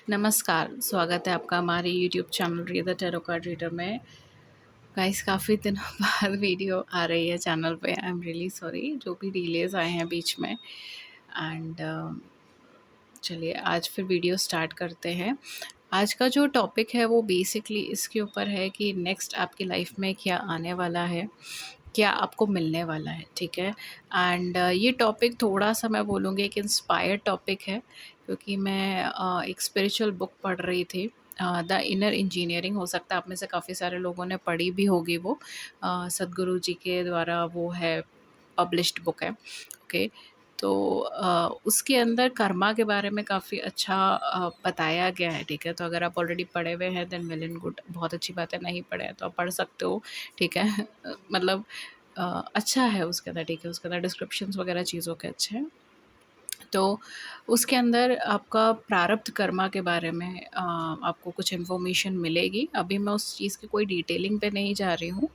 नमस्कार, स्वागत है आपका हमारे YouTube channel read the tarot card reader में। गाइस काफ़ी दिनों बाद वीडियो आ रही है चैनल पे। आई एम रियली सॉरी जो भी डिलेज़ आए हैं बीच में। एंड चलिए आज फिर वीडियो स्टार्ट करते हैं। आज का जो टॉपिक है वो बेसिकली इसके ऊपर है कि नेक्स्ट आपकी लाइफ में क्या आने वाला है, क्या आपको मिलने वाला है, ठीक है। एंड ये टॉपिक थोड़ा-सा मैं बोलूँगी एक इंस्पायर्ड टॉपिक है, क्योंकि मैं एक स्पिरिचुअल बुक पढ़ रही थी। द इनर इंजीनियरिंग, हो सकता है आप में से काफ़ी सारे लोगों ने पढ़ी भी होगी वो। सद्गुरु जी के द्वारा वो है, पब्लिश्ड बुक है। ओके। तो उसके अंदर कर्मा के बारे में काफ़ी अच्छा बताया गया है, ठीक है। तो अगर आप ऑलरेडी पढ़े हुए हैं देन वेल एंड गुड, बहुत अच्छी बात है। नहीं पढ़े हैं तो आप पढ़ सकते हो, ठीक है। मतलब अच्छा है उसके अंदर, ठीक है। उसके अंदर डिस्क्रिप्शंस वगैरह चीज़ों के अच्छे हैं। तो उसके अंदर आपका प्रारब्ध कर्मा के बारे में आपको कुछ इन्फॉर्मेशन मिलेगी। अभी मैं उस चीज़ की कोई डिटेलिंग पे नहीं जा रही हूँ,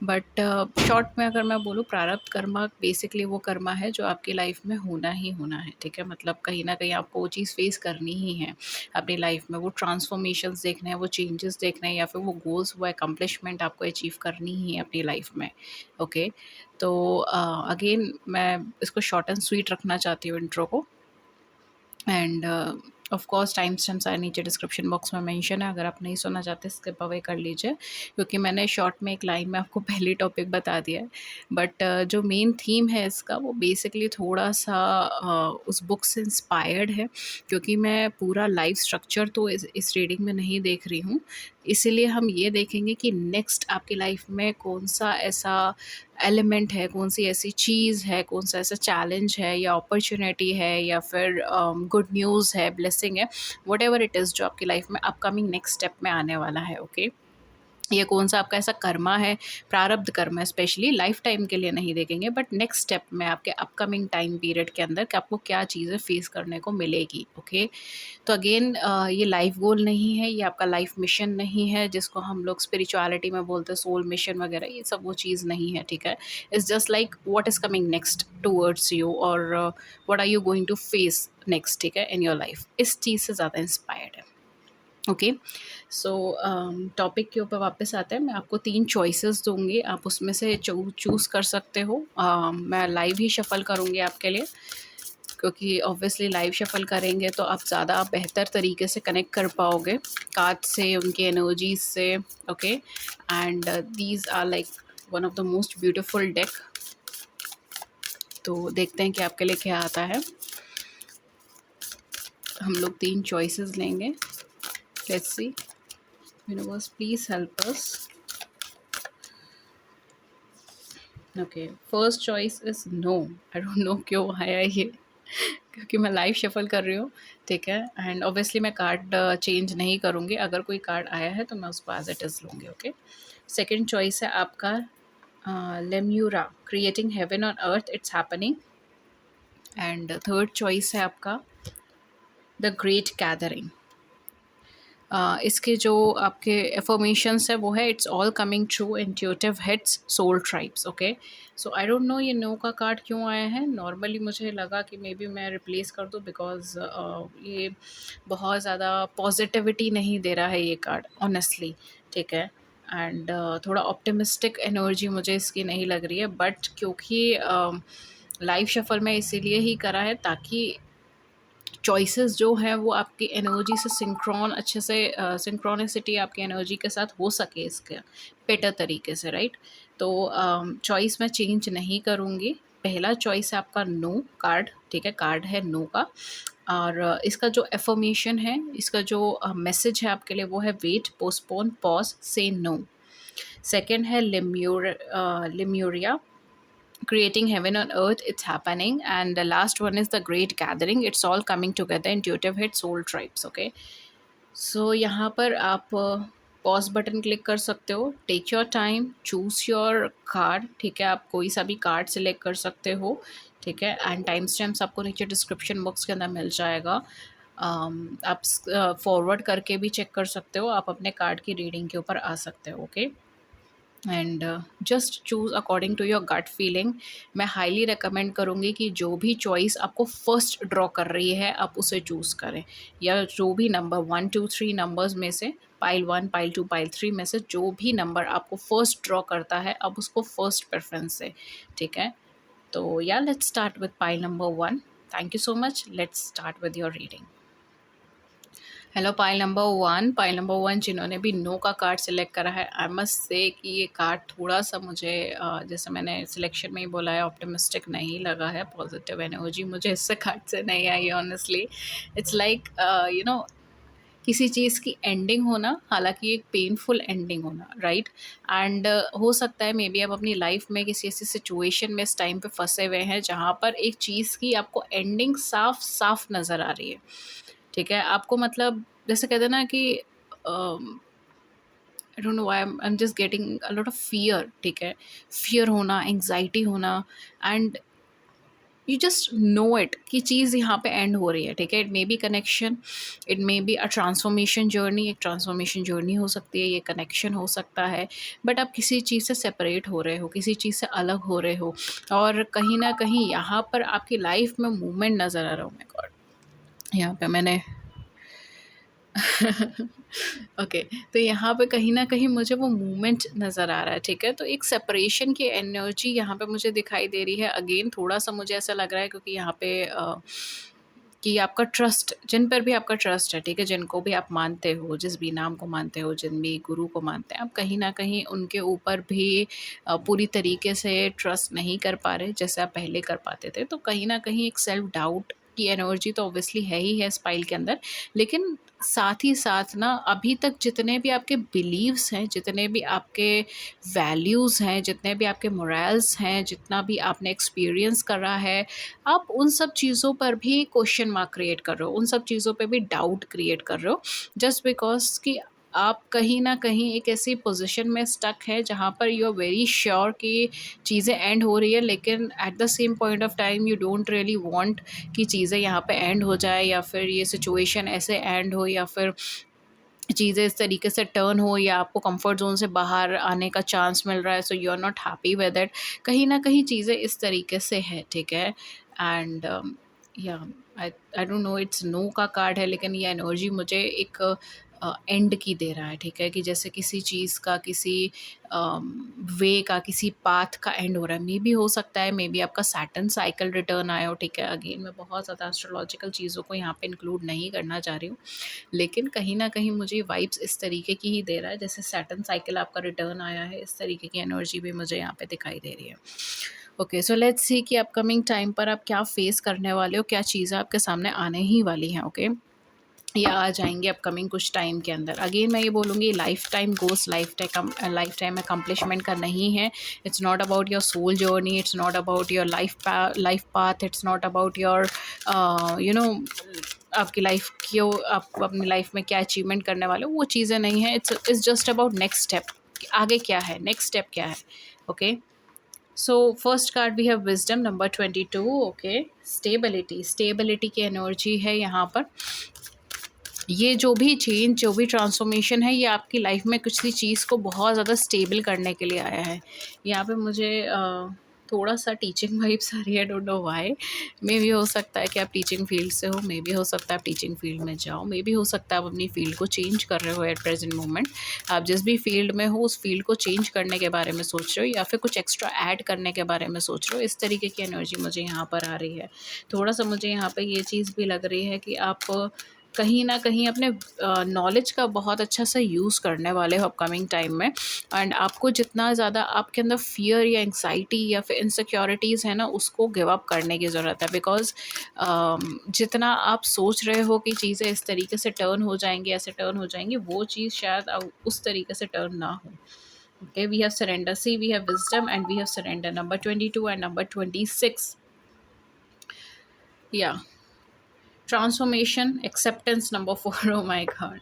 बट शॉर्ट में अगर मैं बोलूँ, प्रारब्ध कर्मा बेसिकली वो कर्मा है जो आपकी लाइफ में होना ही होना है, ठीक है। मतलब कहीं न कहीं आपको वो चीज़ फेस करनी ही है अपनी लाइफ में। वो ट्रांसफॉर्मेशंस देखने हैं, वो चेंजेस देखने हैं, या फिर वो गोल्स, वो अकम्प्लिशमेंट आपको अचीव करनी ही है अपनी लाइफ में। ओके। तो अगेन मैं इसको शॉर्ट एंड स्वीट रखना चाहती हूँ इंट्रो को। End of course time stamps आए नीचे डिस्क्रिप्शन बॉक्स में मेंशन है। अगर आप नहीं सुनना चाहते स्किप अवे कर लीजिए, क्योंकि मैंने शॉर्ट में एक लाइन में आपको पहले टॉपिक बता दिया है। बट जो मेन थीम है इसका वो बेसिकली थोड़ा सा उस बुक से इंस्पायर्ड है, क्योंकि मैं पूरा लाइफ स्ट्रक्चर तो इस रीडिंग में नहीं देख रही हूँ। इसीलिए हम ये देखेंगे कि नेक्स्ट आपकी लाइफ में कौन सा ऐसा एलिमेंट है, कौन-सी ऐसी चीज़ है, कौन-सा ऐसा चैलेंज है या अपॉर्च्युनिटी है, या फिर गुड न्यूज़ है, ब्लेसिंग है, व्हाटएवर इट इज़ जो आपकी लाइफ में अपकमिंग नेक्स्ट स्टेप में आने वाला है, ओके। ये कौन-सा आपका ऐसा कर्मा है, प्रारब्ध कर्म स्पेशली लाइफ टाइम के लिए नहीं देखेंगे, बट नेक्स्ट स्टेप में आपके अपकमिंग टाइम पीरियड के अंदर कि आपको क्या चीज़ें फेस करने को मिलेगी, ओके। तो अगेन ये लाइफ गोल नहीं है, ये आपका लाइफ मिशन नहीं है, जिसको हम लोग स्पिरिचुअलिटी में बोलते हैं सोल मिशन वगैरह, ये सब वो चीज़ नहीं है, ठीक है। It's just like what is coming next towards you, और what are you going to face next, ठीक है, इन योर लाइफ। इस चीज़ से ज़्यादा इंस्पायर्ड है, ओके। सो टॉपिक के ऊपर वापस आते हैं। मैं आपको 3 चॉइसेस दूँगी, आप उसमें से चूज़ कर सकते हो। मैं लाइव ही शफ़ल करूँगी आपके लिए, क्योंकि ऑब्वियसली लाइव शफ़ल करेंगे तो आप ज़्यादा बेहतर तरीके से कनेक्ट कर पाओगे कार्ड से, उनकी एनर्जीज़ से, okay. And these are like one of the most beautiful deck. तो देखते हैं कि आपके लिए क्या आता है। हम लोग 3 चॉइसेस लेंगे। Let's see. Universe please help us. Okay, first choice is no. I don't know क्यों आया ये, क्योंकि मैं लाइव शफ़ल कर रही हूँ, ठीक है। एंड ऑब्वियसली मैं कार्ड चेंज नहीं करूँगी। अगर कोई कार्ड आया है तो मैं उसको एज़ इट इज़ लूँगी, ओके। सेकंड चॉइस है आपका Lemuria, creating heaven on earth, it's happening. And third choice है आपका द ग्रेट गैदरिंग। इसके जो आपके एफर्मेशंस है वो है it's all coming true, intuitive hits, soul tribes, okay. So I don't know ये नो का कार्ड क्यों आया है। नॉर्मली मुझे लगा कि मे बी मैं रिप्लेस कर दूँ, बिकॉज ये बहुत ज़्यादा पॉजिटिविटी नहीं दे रहा है ये कार्ड, ऑनेस्टली, ठीक है। एंड थोड़ा ऑप्टिमिस्टिक एनर्जी मुझे इसकी नहीं लग रही है, बट क्योंकि लाइव शफल में इसीलिए ही करा है ताकि चॉइसेस जो हैं वो आपकी एनर्जी से सिंक्रोन, अच्छे से सिंक्रोनिसिटी आपकी एनर्जी के साथ हो सके इसके बेटर तरीके से, राइट। तो चॉइस मैं चेंज नहीं करूँगी। पहला चॉइस है आपका नो कार्ड, ठीक है, कार्ड है नो का। और इसका जो एफर्मेशन है, इसका जो मैसेज है आपके लिए वो है वेट, पोस्टपोन, पॉज, से नो। सेकेंड है लिम्यूरिया, creating heaven on earth, it's happening. And the last one is the great gathering, it's all coming together, intuitive hit, soul tribes, okay. So यहाँ पर आप पॉज बटन क्लिक कर सकते हो, take your time, choose your card, ठीक है। आप कोई सा भी कार्ड सिलेक्ट कर सकते हो, ठीक है। एंड टाइम स्टैम्प्स आपको नीचे डिस्क्रिप्शन बॉक्स के अंदर मिल जाएगा। आप फॉरवर्ड करके भी चेक कर सकते हो, आप अपने कार्ड की रीडिंग के ऊपर आ सकते हो, okay. And just choose according to your gut feeling. मैं हाईली रिकमेंड करूँगी कि जो भी चॉइस आपको फर्स्ट ड्रॉ कर रही है आप उसे चूज़ करें, या जो भी नंबर 1 2 3 नंबर्स में से पाइल 1 पाइल 2 पाइल 3 में से जो भी नंबर आपको फर्स्ट ड्रॉ करता है अब उसको फर्स्ट प्रेफरेंस है, ठीक है। तो या let's start with pile number 1। Thank you so much, let's start with your reading. Hello pile number one जिन्होंने भी नो का कार्ड सिलेक्ट करा है, आई मस्ट से कि ये कार्ड थोड़ा सा मुझे जैसे मैंने सिलेक्शन में ही बोला है, ऑप्टिमिस्टिक नहीं लगा है। पॉजिटिव एनर्जी मुझे इससे कार्ड से नहीं I honestly. It's like you know किसी चीज़ की एंडिंग होना, हालांकि एक पेनफुल एंडिंग होना, राइट। एंड हो सकता है मे बी आप अपनी लाइफ में किसी ऐसी सिचुएशन में इस टाइम पे फंसे हुए हैं जहाँ पर एक चीज़ की आपको एंडिंग साफ साफ नज़र आ रही है, ठीक है। आपको मतलब जैसे कहते हैं ना कि I don't know why I am just getting a lot of fear, ठीक है। फियर होना, एंग्जाइटी होना, and you just know it कि चीज़ यहाँ पे एंड हो रही है, ठीक है। It may be connection, it may be a transformation journey, एक ट्रांसफॉर्मेशन जर्नी हो सकती है, ये कनेक्शन हो सकता है, बट आप किसी चीज़ से सेपरेट हो रहे हो, किसी चीज़ से अलग हो रहे हो, और कहीं ना कहीं यहाँ पर आपकी लाइफ में मूवमेंट नज़र आ रहा हो। माय गॉड, यहाँ पे मैंने ओके, तो यहाँ पे कहीं न कहीं मुझे वो मूवमेंट नज़र आ रहा है, ठीक है। तो एक सेपरेशन की एनर्जी यहाँ पे मुझे दिखाई दे रही है। अगेन थोड़ा-सा मुझे ऐसा लग रहा है क्योंकि यहाँ पे कि आपका ट्रस्ट, जिन पर भी आपका ट्रस्ट है, ठीक है, जिनको भी आप मानते हो, जिस भी नाम को मानते हो, जिन भी गुरु को मानते हैं, आप कहीं न कहीं उनके ऊपर भी पूरी तरीके से ट्रस्ट नहीं कर पा रहे, जैसे आप पहले कर पाते थे। तो कहीं न कहीं एक सेल्फ डाउट की एनर्जी तो ऑब्वियसली है ही है इस पाइल के अंदर, लेकिन साथ ही साथ ना अभी तक जितने भी आपके बिलीव्स हैं, जितने भी आपके वैल्यूज़ हैं, जितने भी आपके मोरल्स हैं, जितना भी आपने एक्सपीरियंस करा है, आप उन सब चीज़ों पर भी क्वेश्चन मार्क क्रिएट कर रहे हो, उन सब चीज़ों पे भी डाउट क्रिएट कर रहे हो, जस्ट बिकॉज कि आप कहीं ना कहीं एक ऐसी पोजीशन में स्टक है जहाँ पर यू आर वेरी श्योर कि चीज़ें एंड हो रही है, लेकिन at the same point of time you don't really want कि चीज़ें यहाँ पे एंड हो जाए, या फिर ये सिचुएशन ऐसे एंड हो, या फिर चीज़ें इस तरीके से टर्न हो, या आपको कंफर्ट जोन से बाहर आने का चांस मिल रहा है, so you are not happy with it. कहीं ना कहीं चीज़ें इस तरीके से है, ठीक है। एंड या I I don't know, it's no का कार्ड है, लेकिन ये एनर्जी मुझे एक एंड की दे रहा है, ठीक है, कि जैसे किसी चीज़ का, किसी वे का, किसी पाथ का एंड हो रहा है। मे बी हो सकता है, मे बी आपका सैटर्न साइकिल रिटर्न आया हो, ठीक है। अगेन मैं बहुत ज़्यादा एस्ट्रोलॉजिकल चीज़ों को यहाँ पे इंक्लूड नहीं करना चाह रही हूँ, लेकिन कहीं न कहीं मुझे वाइब्स इस तरीके की ही दे रहा है, जैसे सैटर्न साइकिल आपका रिटर्न आया है, इस तरीके की एनर्जी भी मुझे यहाँ पे दिखाई दे रही है। ओके, सो लेट्स सी कि अपकमिंग टाइम पर आप क्या फेस करने वाले हो, क्या चीज़ें आपके सामने आने ही वाली हैं, ओके, या आ जाएँगे अपकमिंग कुछ टाइम के अंदर। अगेन मैं ये बोलूँगी, life time goals life time accomplishment का नहीं है। It's not about your soul journey, it's not about your life path, it's not about your you know आपकी लाइफ क्यों, आप अपनी लाइफ में क्या अचीवमेंट करने वाले हो, वो चीज़ें नहीं है। It's just about next step, आगे क्या है, नेक्स्ट स्टेप क्या है, okay. So first card we have wisdom number 22, okay. Stability की एनर्जी है यहाँ पर। ये जो भी चेंज, जो भी ट्रांसफॉर्मेशन है, ये आपकी लाइफ में किसी चीज़ को बहुत ज़्यादा स्टेबल करने के लिए आया है। यहाँ पे मुझे थोड़ा सा टीचिंग वाइब्स आ रही है, डोंट नो व्हाई। मे भी हो सकता है कि आप टीचिंग फील्ड से हो, मे भी हो सकता है आप टीचिंग फील्ड में जाओ, मे भी हो सकता है आप अपनी फील्ड को चेंज कर रहे हो एट प्रेजेंट मोमेंट। आप जिस भी फील्ड में हो उस फील्ड को चेंज करने के बारे में सोच रहे हो, या फिर कुछ एक्स्ट्रा ऐड करने के बारे में सोच रहे हो। इस तरीके की एनर्जी मुझे यहाँ पर आ रही है। थोड़ा सा मुझे यहाँ पे ये चीज़ भी लग रही है कि आप कहीं न कहीं अपने नॉलेज का बहुत अच्छा सा यूज़ करने वाले हो अपकमिंग टाइम में, एंड आपको जितना ज़्यादा आपके अंदर फ़ियर या एंग्ज़ायटी या फिर इनसिक्योरिटीज़ है ना, उसको गिव अप करने की ज़रूरत है। बिकॉज़ जितना आप सोच रहे हो कि चीज़ें इस तरीके से टर्न हो जाएँगी, ऐसे टर्न हो जाएँगी, वो चीज़ शायद उस तरीके से टर्न ना हो। Okay, we have surrender, see we have wisdom and we have surrender, number 22 and number 26। या transformation, acceptance, number 4। Oh my God,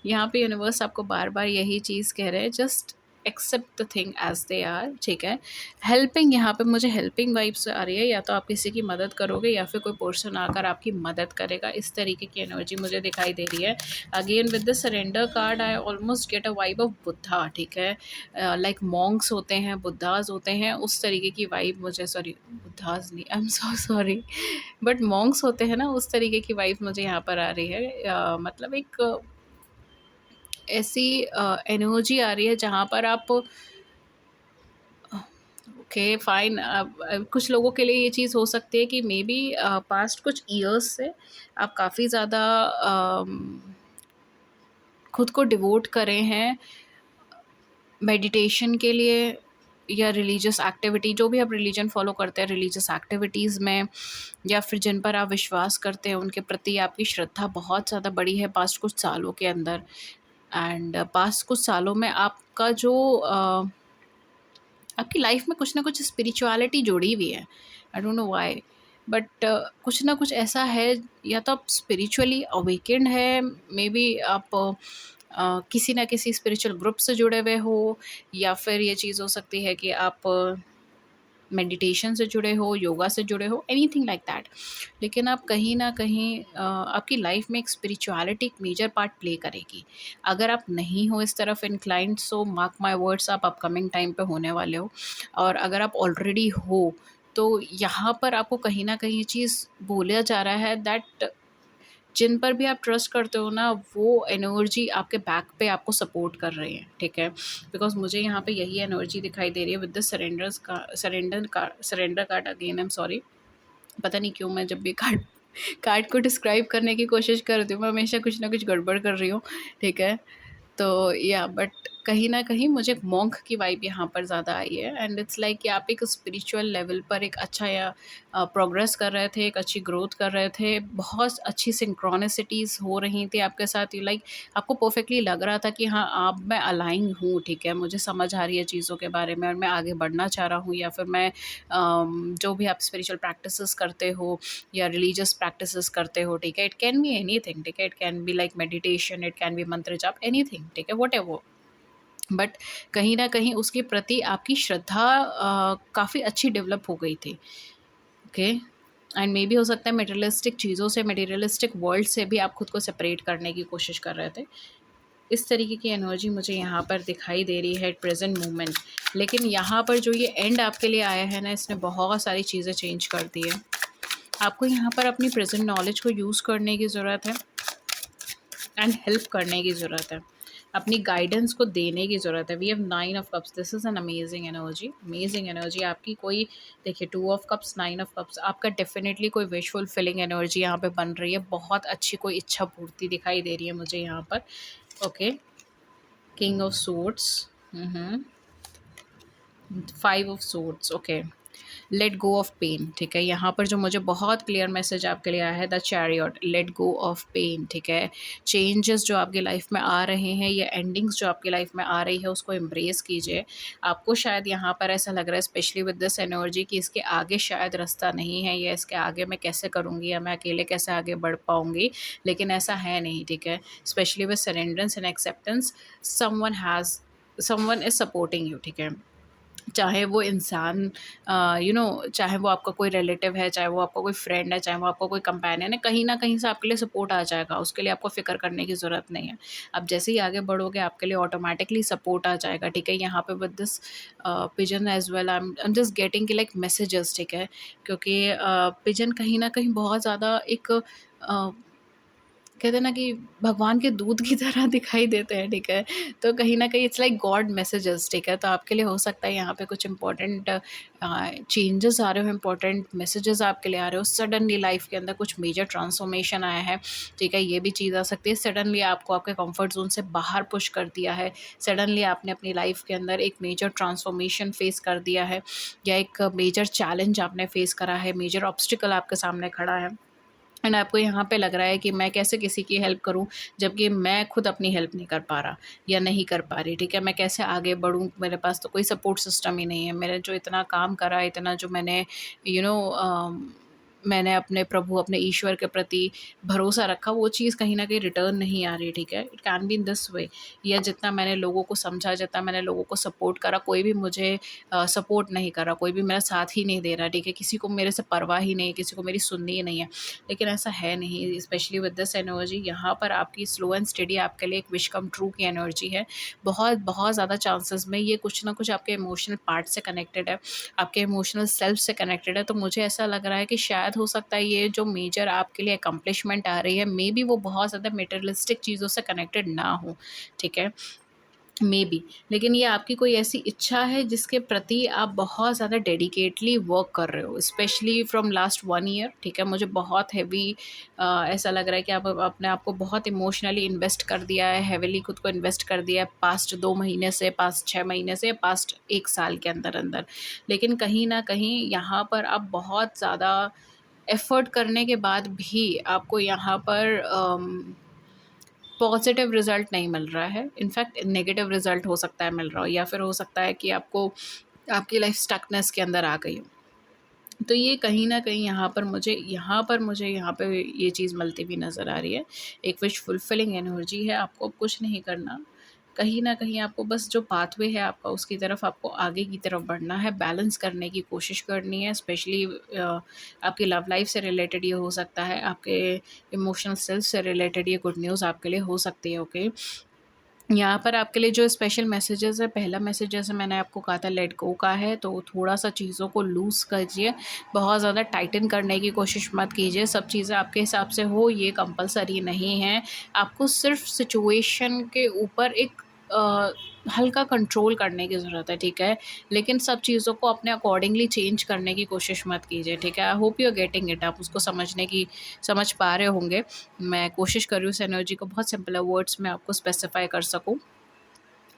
यहाँ पे यूनिवर्स आपको बार बार यही चीज़ कह रहे हैं, just accept the thing as they are, ठीक है। हेल्पिंग, यहाँ पे मुझे हेल्पिंग वाइब्स आ रही है, या तो आप किसी की मदद करोगे या फिर कोई पर्सन आकर आपकी मदद करेगा, इस तरीके की एनर्जी मुझे दिखाई दे रही है। Again with the surrender card I almost get a vibe of Buddha, ठीक है। लाइक मॉन्क्स होते हैं, बुद्धाज होते हैं, उस तरीके की वाइब मुझे, सॉरी बुद्धाज नहीं, I am so sorry, but Monks होते हैं ना, उस तरीके की वाइब मुझे यहाँ पर आ रही है। मतलब एक ऐसी एनर्जी आ रही है जहाँ पर आप, ओके फाइन, कुछ लोगों के लिए ये चीज़ हो सकती है कि मे बी पास्ट कुछ ईयर्स से आप काफ़ी ज़्यादा खुद को डिवोट करे हैं मेडिटेशन के लिए, या रिलीजियस एक्टिविटी, जो भी आप रिलीजन फॉलो करते हैं, रिलीजियस एक्टिविटीज़ में, या फिर जिन पर आप विश्वास करते हैं उनके प्रति आपकी श्रद्धा बहुत ज़्यादा बड़ी है पास्ट कुछ सालों के अंदर। एंड पास्ट कुछ सालों में आपका जो आपकी लाइफ में कुछ ना कुछ स्पिरिचुअलिटी जुड़ी हुई है, I don't know why, but कुछ ना कुछ ऐसा है, या तो आप स्पिरिचुअली अवेकेंड है, मे बी आप किसी ना किसी स्पिरिचुअल ग्रुप से जुड़े हुए हो, या फिर ये चीज़ हो सकती है कि आप मेडिटेशन से जुड़े हो, योगा से जुड़े हो, एनीथिंग लाइक दैट। लेकिन आप कहीं न कहीं आपकी लाइफ में एक स्पिरिचुअलिटी एक मेजर पार्ट प्ले करेगी। अगर आप नहीं हो इस तरफ inclined, so mark my words, आप अपकमिंग टाइम पे होने वाले हो। और अगर आप ऑलरेडी हो, तो यहाँ पर आपको कहीं न कहीं ये चीज़ बोला जा रहा है दैट जिन पर भी आप ट्रस्ट करते हो ना, वो एनर्जी आपके बैक पे आपको सपोर्ट कर रही है, ठीक है। बिकॉज मुझे यहाँ पे यही एनर्जी दिखाई दे रही है with the surrender card. Again I am sorry, पता नहीं क्यों मैं जब भी कार्ड कार्ड को डिस्क्राइब करने की कोशिश करती हूँ, मैं हमेशा कुछ ना कुछ गड़बड़ कर रही हूँ, ठीक है। तो या बट कहीं न कहीं मुझे एक मॉन्क की वाइब यहाँ पर ज़्यादा आई है, एंड इट्स लाइक कि आप एक स्पिरिचुअल लेवल पर एक अच्छा या प्रोग्रेस कर रहे थे, एक अच्छी ग्रोथ कर रहे थे, बहुत अच्छी सिंक्रोनिसिटीज़ हो रही थी आपके साथ, लाइक आपको परफेक्टली लग रहा था कि हाँ, अब मैं अलाइन हूँ, ठीक है, मुझे समझ आ रही है चीज़ों के बारे में और मैं आगे बढ़ना चाह रहा हूँ, या फिर मैं जो भी आप स्पिरिचुअल प्रैक्टिसेस करते हो या रिलीजियस प्रैक्टिसेस करते हो, ठीक है, इट कैन बी एनीथिंग, ठीक है, it can be like meditation, it can be मंत्र जाप, एनीथिंग, ठीक है, व्हाटएवर। बट कहीं न कहीं उसके प्रति आपकी श्रद्धा काफ़ी अच्छी डेवलप हो गई थी, ओके। एंड मे बी हो सकता है मटेरियलिस्टिक चीज़ों से, मटेरियलिस्टिक वर्ल्ड से भी आप खुद को सेपरेट करने की कोशिश कर रहे थे। इस तरीके की एनर्जी मुझे यहाँ पर दिखाई दे रही है एट प्रेजेंट मोमेंट। लेकिन यहाँ पर जो ये एंड आपके लिए आया है ना, इसने बहुत सारी चीज़ें चेंज कर दी है। आपको यहाँ पर अपनी प्रेजेंट नॉलेज को यूज़ करने की ज़रूरत है एंड हेल्प करने की ज़रूरत है, अपनी गाइडेंस को देने की ज़रूरत है। We have 9 of cups, this is an amazing energy आपकी। कोई देखिए 2 ऑफ कप्स, 9 ऑफ कप्स, आपका डेफिनेटली कोई विश फुलफिलिंग एनर्जी यहाँ पे बन रही है, बहुत अच्छी कोई इच्छा पूर्ति दिखाई दे रही है मुझे यहाँ पर, okay. King of swords, 5 of swords, okay. Let go of pain, ठीक है, यहाँ पर जो मुझे बहुत क्लियर मैसेज आपके लिए आया है, the chariot, let go of pain, ठीक है। चेंजेस जो आपकी लाइफ में आ रहे हैं, या एंडिंग्स जो आपकी लाइफ में आ रही है, उसको एम्ब्रेस कीजिए। आपको शायद यहाँ पर ऐसा लग रहा है, स्पेशली विद दिस एनर्जी, कि इसके आगे शायद रास्ता नहीं है, या इसके आगे मैं कैसे करूँगी, या मैं अकेले कैसे आगे बढ़ पाऊँगी, लेकिन ऐसा है नहीं, ठीक है। Specially with surrenderance and acceptance, someone is supporting you, ठीक है। चाहे वो इंसान चाहे वो आपका कोई रिलेटिव है, चाहे वो आपका कोई फ्रेंड है, चाहे वो आपका कोई कंपेनियन है, कहीं न कहीं से आपके लिए सपोर्ट आ जाएगा, उसके लिए आपको फ़िक्र करने की ज़रूरत नहीं है। आप जैसे ही आगे बढ़ोगे, आपके लिए ऑटोमैटिकली सपोर्ट आ जाएगा, ठीक है। यहाँ पे with this pigeon as well, I am just getting कि लाइक मैसेजेस, ठीक है, क्योंकि पिजन कहीं न कहीं बहुत ज़्यादा एक कहते हैं ना कि भगवान के दूत की तरह दिखाई देते हैं, ठीक है। तो कहीं न कहीं इट्स लाइक गॉड मैसेजेस, ठीक है। तो आपके लिए हो सकता है यहाँ पे कुछ इम्पोर्टेंट चेंजेस आ रहे हो, इम्पोर्टेंट मैसेजेस आपके लिए आ रहे हो, सडनली लाइफ के अंदर कुछ मेजर ट्रांसफॉर्मेशन आया है, ठीक है। ये भी चीज़ आ सकती है, सडनली आपको आपके कंफर्ट ज़ोन से बाहर पुश कर दिया है, सडनली आपने अपनी लाइफ के अंदर एक मेजर ट्रांसफॉर्मेशन फेस कर दिया है, या एक मेजर चैलेंज आपने फेस करा है, मेजर ऑब्स्टिकल आपके सामने खड़ा है, एंड आपको यहाँ पे लग रहा है कि मैं कैसे किसी की हेल्प करूँ, जबकि मैं खुद अपनी हेल्प नहीं कर पा रहा या नहीं कर पा रही, ठीक है। मैं कैसे आगे बढ़ूँ, मेरे पास तो कोई सपोर्ट सिस्टम ही नहीं है। मैंने जो इतना काम करा, इतना जो मैंने यू नो मैंने अपने प्रभु, अपने ईश्वर के प्रति भरोसा रखा, वो चीज़ कहीं न कहीं रिटर्न नहीं आ रही, ठीक है? It can be in this way. या जितना मैंने लोगों को समझा, जितना मैंने लोगों को सपोर्ट करा, कोई भी मुझे सपोर्ट नहीं कर रहा, कोई भी मेरा साथ ही नहीं दे रहा, ठीक है? किसी को मेरे से परवाह ही नहीं है, किसी को मेरी सुननी ही नहीं है। लेकिन ऐसा है नहीं, स्पेशली विद दिस एनर्जी, यहाँ पर आपकी स्लो एंड स्टेडी आपके लिए एक विश कम ट्रू की एनर्जी है। बहुत, बहुत ज़्यादा चांसेस में ये कुछ ना कुछ आपके इमोशनल पार्ट से कनेक्टेड है, आपके इमोशनल सेल्फ से कनेक्टेड है। तो मुझे ऐसा लग रहा है कि शायद हो सकता है ये जो मेजर आपके लिए अकम्प्लिशमेंट आ रही है, मे बी वो बहुत ज़्यादा मटेरियलिस्टिक चीज़ों से कनेक्टेड ना हो, ठीक है? मे बी, लेकिन ये आपकी कोई ऐसी इच्छा है जिसके प्रति आप बहुत ज़्यादा डेडिकेटली वर्क कर रहे हो, स्पेशली फ्रॉम लास्ट 1 ईयर, ठीक है? मुझे बहुत हेवी ऐसा लग रहा है कि आप अपने आप को बहुत इमोशनली इन्वेस्ट कर दिया है, हेविली खुद को इन्वेस्ट कर दिया है पास्ट 2 महीने से, पास्ट 6 महीने से, पास्ट 1 साल के अंदर-अंदर। लेकिन कहीं न कहीं यहाँ पर आप बहुत ज़्यादा एफ़र्ट करने के बाद भी आपको यहाँ पर पॉजिटिव रिज़ल्ट नहीं मिल रहा है, इनफैक्ट नेगेटिव रिज़ल्ट हो सकता है मिल रहा हो, या फिर हो सकता है कि आपको आपकी लाइफ़ स्टकनेस के अंदर आ गई हो। तो ये कहीं न कहीं यहाँ पे ये चीज़ मिलती हुई नज़र आ रही है। एक विश फुलफिलिंग एनर्जी है, आपको अब कुछ नहीं करना। कहीं न कहीं आपको बस जो पाथवे है आपका, उसकी तरफ आपको आगे की तरफ बढ़ना है, बैलेंस करने की कोशिश करनी है, स्पेशली आपकी लव लाइफ़ से रिलेटेड ये हो सकता है, आपके इमोशनल सेल्फ से रिलेटेड ये गुड न्यूज़ आपके लिए हो सकती है, ओके? यहाँ पर आपके लिए जो स्पेशल मैसेजेस है, पहला मैसेज जैसे मैंने आपको कहा था लेट गो का है, तो थोड़ा-सा चीज़ों को लूज़ कीजिए, बहुत ज़्यादा टाइटन करने की कोशिश मत कीजिए, सब चीज़ें आपके हिसाब से हो ये कंपल्सरी नहीं है। आपको सिर्फ़ सिचुएशन के ऊपर एक हल्का कंट्रोल करने की ज़रूरत है, ठीक है? लेकिन सब चीज़ों को अपने अकॉर्डिंगली चेंज करने की कोशिश मत कीजिए, ठीक है? I hope you are getting it, आप उसको समझ पा रहे होंगे। मैं कोशिश कर रही हूँ इस एनर्जी को बहुत सिंपल वर्ड्स में आपको स्पेसिफ़ाई कर सकूँ।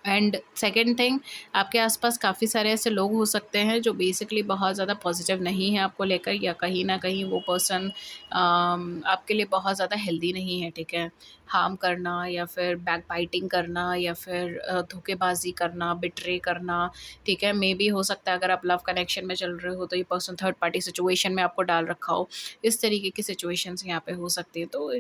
एंड सेकंड थिंग, आपके आसपास काफ़ी सारे ऐसे लोग हो सकते हैं जो बेसिकली बहुत ज़्यादा पॉजिटिव नहीं है आपको लेकर, या कहीं न कहीं वो पर्सन आपके लिए बहुत ज़्यादा हेल्दी नहीं है, ठीक है? हार्म करना, या फिर बैकबाइटिंग करना, या फिर धोखेबाज़ी करना, बिट्रे करना, ठीक है? मेबी हो सकता है अगर आप लव कनेक्शन में चल रहे हो तो ये पर्सन थर्ड पार्टी सिचुएशन में आपको डाल रखा हो। इस तरीके की सिचुएशंस यहाँ पे हो सकती है। तो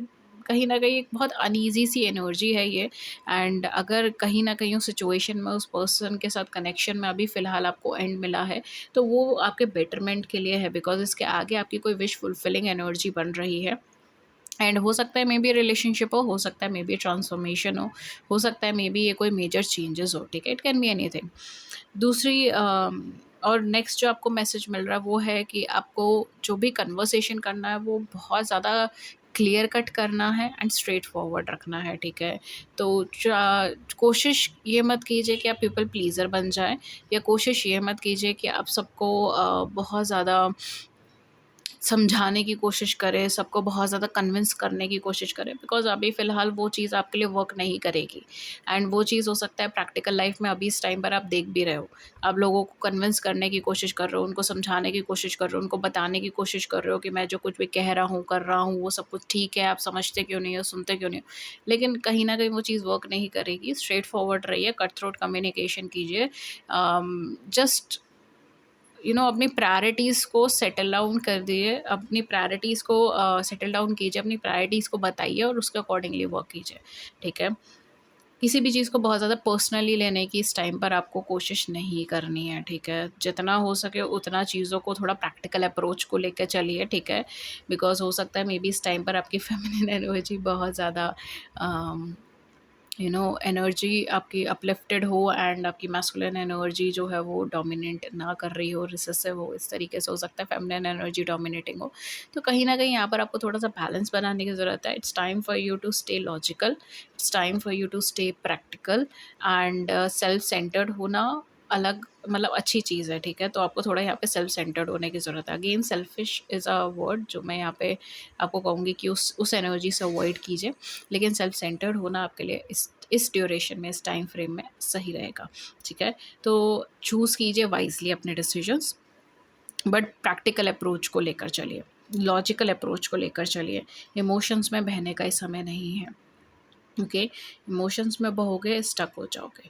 कहीं न कहीं एक बहुत अनईज़ी सी एनर्जी है ये। एंड अगर कहीं न कहीं उस सिचुएशन में उस पर्सन के साथ कनेक्शन में अभी फ़िलहाल आपको एंड मिला है, तो वो आपके बेटरमेंट के लिए है, बिकॉज़ इसके आगे आपकी कोई विश फुलफिलिंग एनर्जी बन रही है। एंड हो सकता है मे बी रिलेशनशिप हो सकता है मे बी ट्रांसफॉर्मेशन हो सकता है मे बी ये कोई मेजर चेंजेस हो, ठीक है? It can be anything. दूसरी और नेक्स्ट जो आपको मैसेज मिल रहा है वो है कि आपको जो भी कन्वर्सेशन करना है वो बहुत ज़्यादा क्लियर कट करना है एंड स्ट्रेट फॉरवर्ड रखना है, ठीक है? तो कोशिश ये मत कीजिए कि आप पीपल प्लीज़र बन जाएँ, या कोशिश ये मत कीजिए कि आप सबको बहुत ज़्यादा समझाने की कोशिश करें, सबको बहुत ज़्यादा कन्विंस करने की कोशिश करें, बिकॉज़ अभी फ़िलहाल वो चीज़ आपके लिए वर्क नहीं करेगी। एंड वो चीज़ हो सकता है प्रैक्टिकल लाइफ़ में अभी इस टाइम पर आप देख भी रहे हो। आप लोगों को कन्विंस करने की कोशिश कर रहे हो, उनको समझाने की कोशिश कर रहे हो, उनको बताने की कोशिश कर रहे हो कि मैं जो कुछ भी कह रहा हूँ, कर रहा हूँ, वो सब कुछ ठीक है, आप समझते क्यों नहीं हो, सुनते क्यों नहीं हो? लेकिन कहीं न कहीं वो चीज़ वर्क नहीं करेगी। स्ट्रेट फॉरवर्ड रहिए, कट थ्रोट कम्युनिकेशन कीजिए। जस्ट अपनी प्रायोरिटीज़ को सेटल डाउन कर दिए, अपनी प्रायोरिटीज़ को सेटल डाउन कीजिए, अपनी प्रायोरिटीज़ को बताइए और उसके अकॉर्डिंगली वर्क कीजिए, ठीक है? किसी भी चीज़ को बहुत ज़्यादा पर्सनली लेने की इस टाइम पर आपको कोशिश नहीं करनी है, ठीक है? जितना हो सके उतना चीज़ों को थोड़ा प्रैक्टिकल अप्रोच को लेके चलिए, ठीक है? बिकॉज़ हो सकता है मे बी इस टाइम पर आपकी फेमिनिन एनर्जी बहुत ज़्यादा अम एनर्जी आपकी अपलिफ्टेड हो, एंड आपकी मैस्कुलिन एनर्जी जो है वो डोमिनेट ना कर रही हो, रिसेसिव हो, इस तरीके से हो सकता है फेमिनिन एनर्जी डोमिनेटिंग हो। तो कहीं ना कहीं यहाँ पर आपको थोड़ा सा बैलेंस बनाने की ज़रूरत है। It's time for you to stay logical, it's time for you to stay practical, and self centred होना अलग मतलब अच्छी चीज़ है, ठीक है? तो आपको थोड़ा यहाँ पे सेल्फ सेंटर्ड होने की ज़रूरत है। Again selfish is a word जो मैं यहाँ पे आपको कहूँगी कि उस एनर्जी से अवॉइड कीजिए, लेकिन सेल्फ सेंटर्ड होना आपके लिए इस ड्यूरेशन में, इस टाइम फ्रेम में सही रहेगा, ठीक है? तो चूज़ कीजिए वाइज़ली अपने डिसीजंस, बट प्रैक्टिकल अप्रोच को लेकर चलिए, लॉजिकल अप्रोच को लेकर चलिए। इमोशंस में बहने का ही समय नहीं है, ओके? इमोशंस में बहोगे स्टक हो जाओगे।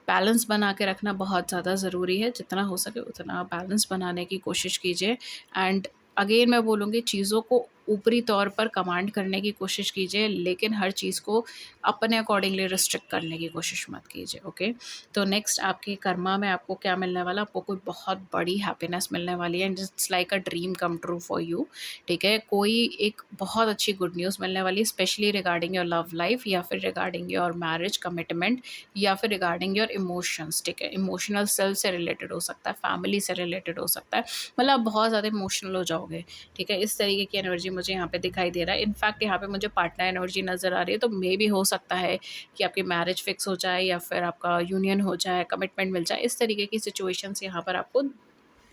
बैलेंस बना के रखना बहुत ज़्यादा ज़रूरी है, जितना हो सके उतना बैलेंस बनाने की कोशिश कीजिए। एंड अगेन मैं बोलूँगी, चीज़ों को ऊपरी तौर पर कमांड करने की कोशिश कीजिए, लेकिन हर चीज़ को अपने अकॉर्डिंगली रिस्ट्रिक्ट करने की कोशिश मत कीजिए। ओके, तो नेक्स्ट आपकी कर्मा में आपको क्या मिलने वाला, आपको कोई बहुत बड़ी हैप्पीनेस मिलने वाली है, and it's like a dream come true for you. ठीक है, कोई एक बहुत अच्छी गुड न्यूज़ मिलने वाली है, specially regarding your love life, या फिर रिगार्डिंग योर मैरिज कमिटमेंट, या फिर रिगार्डिंग योर इमोशंस। ठीक है, इमोशनल सेल्फ से रिलेटेड हो सकता है, फैमिली से रिलेटेड हो सकता है, मतलब आप बहुत ज़्यादा इमोशनल हो जाओगे। ठीक है, इस तरीके की एनर्जी मुझे यहाँ पे दिखाई दे रहा है। इनफैक्ट यहाँ पे मुझे पार्टनर एनर्जी नज़र आ रही है, तो मे भी हो सकता है कि आपकी मैरिज फिक्स हो जाए, या फिर आपका यूनियन हो जाए, कमिटमेंट मिल जाए। इस तरीके की सिचुएशंस यहाँ पर आपको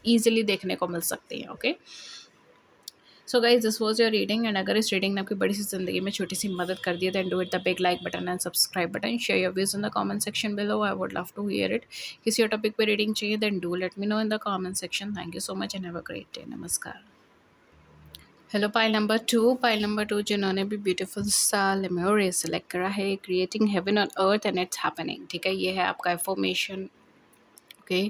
ईजिली देखने को मिल सकती हैं। Okay, so guys, this was your reading, and अगर इस रीडिंग ने आपकी बड़ी सी ज़िंदगी में छोटी सी मदद कर दी है, then do it the big like button and subscribe button, share your views in the comment section below, I would love to hear it. किसी और टॉपिक पे रीडिंग चाहिए, then do let me know in the comment section. Thank you so much and have a great day. नमस्कार। Hello pile number two जिन्होंने भी beautiful सा लेम्योरियस select करा है, creating heaven on earth and it's happening. ठीक है, ये है आपका इन्फॉर्मेशन। ओके,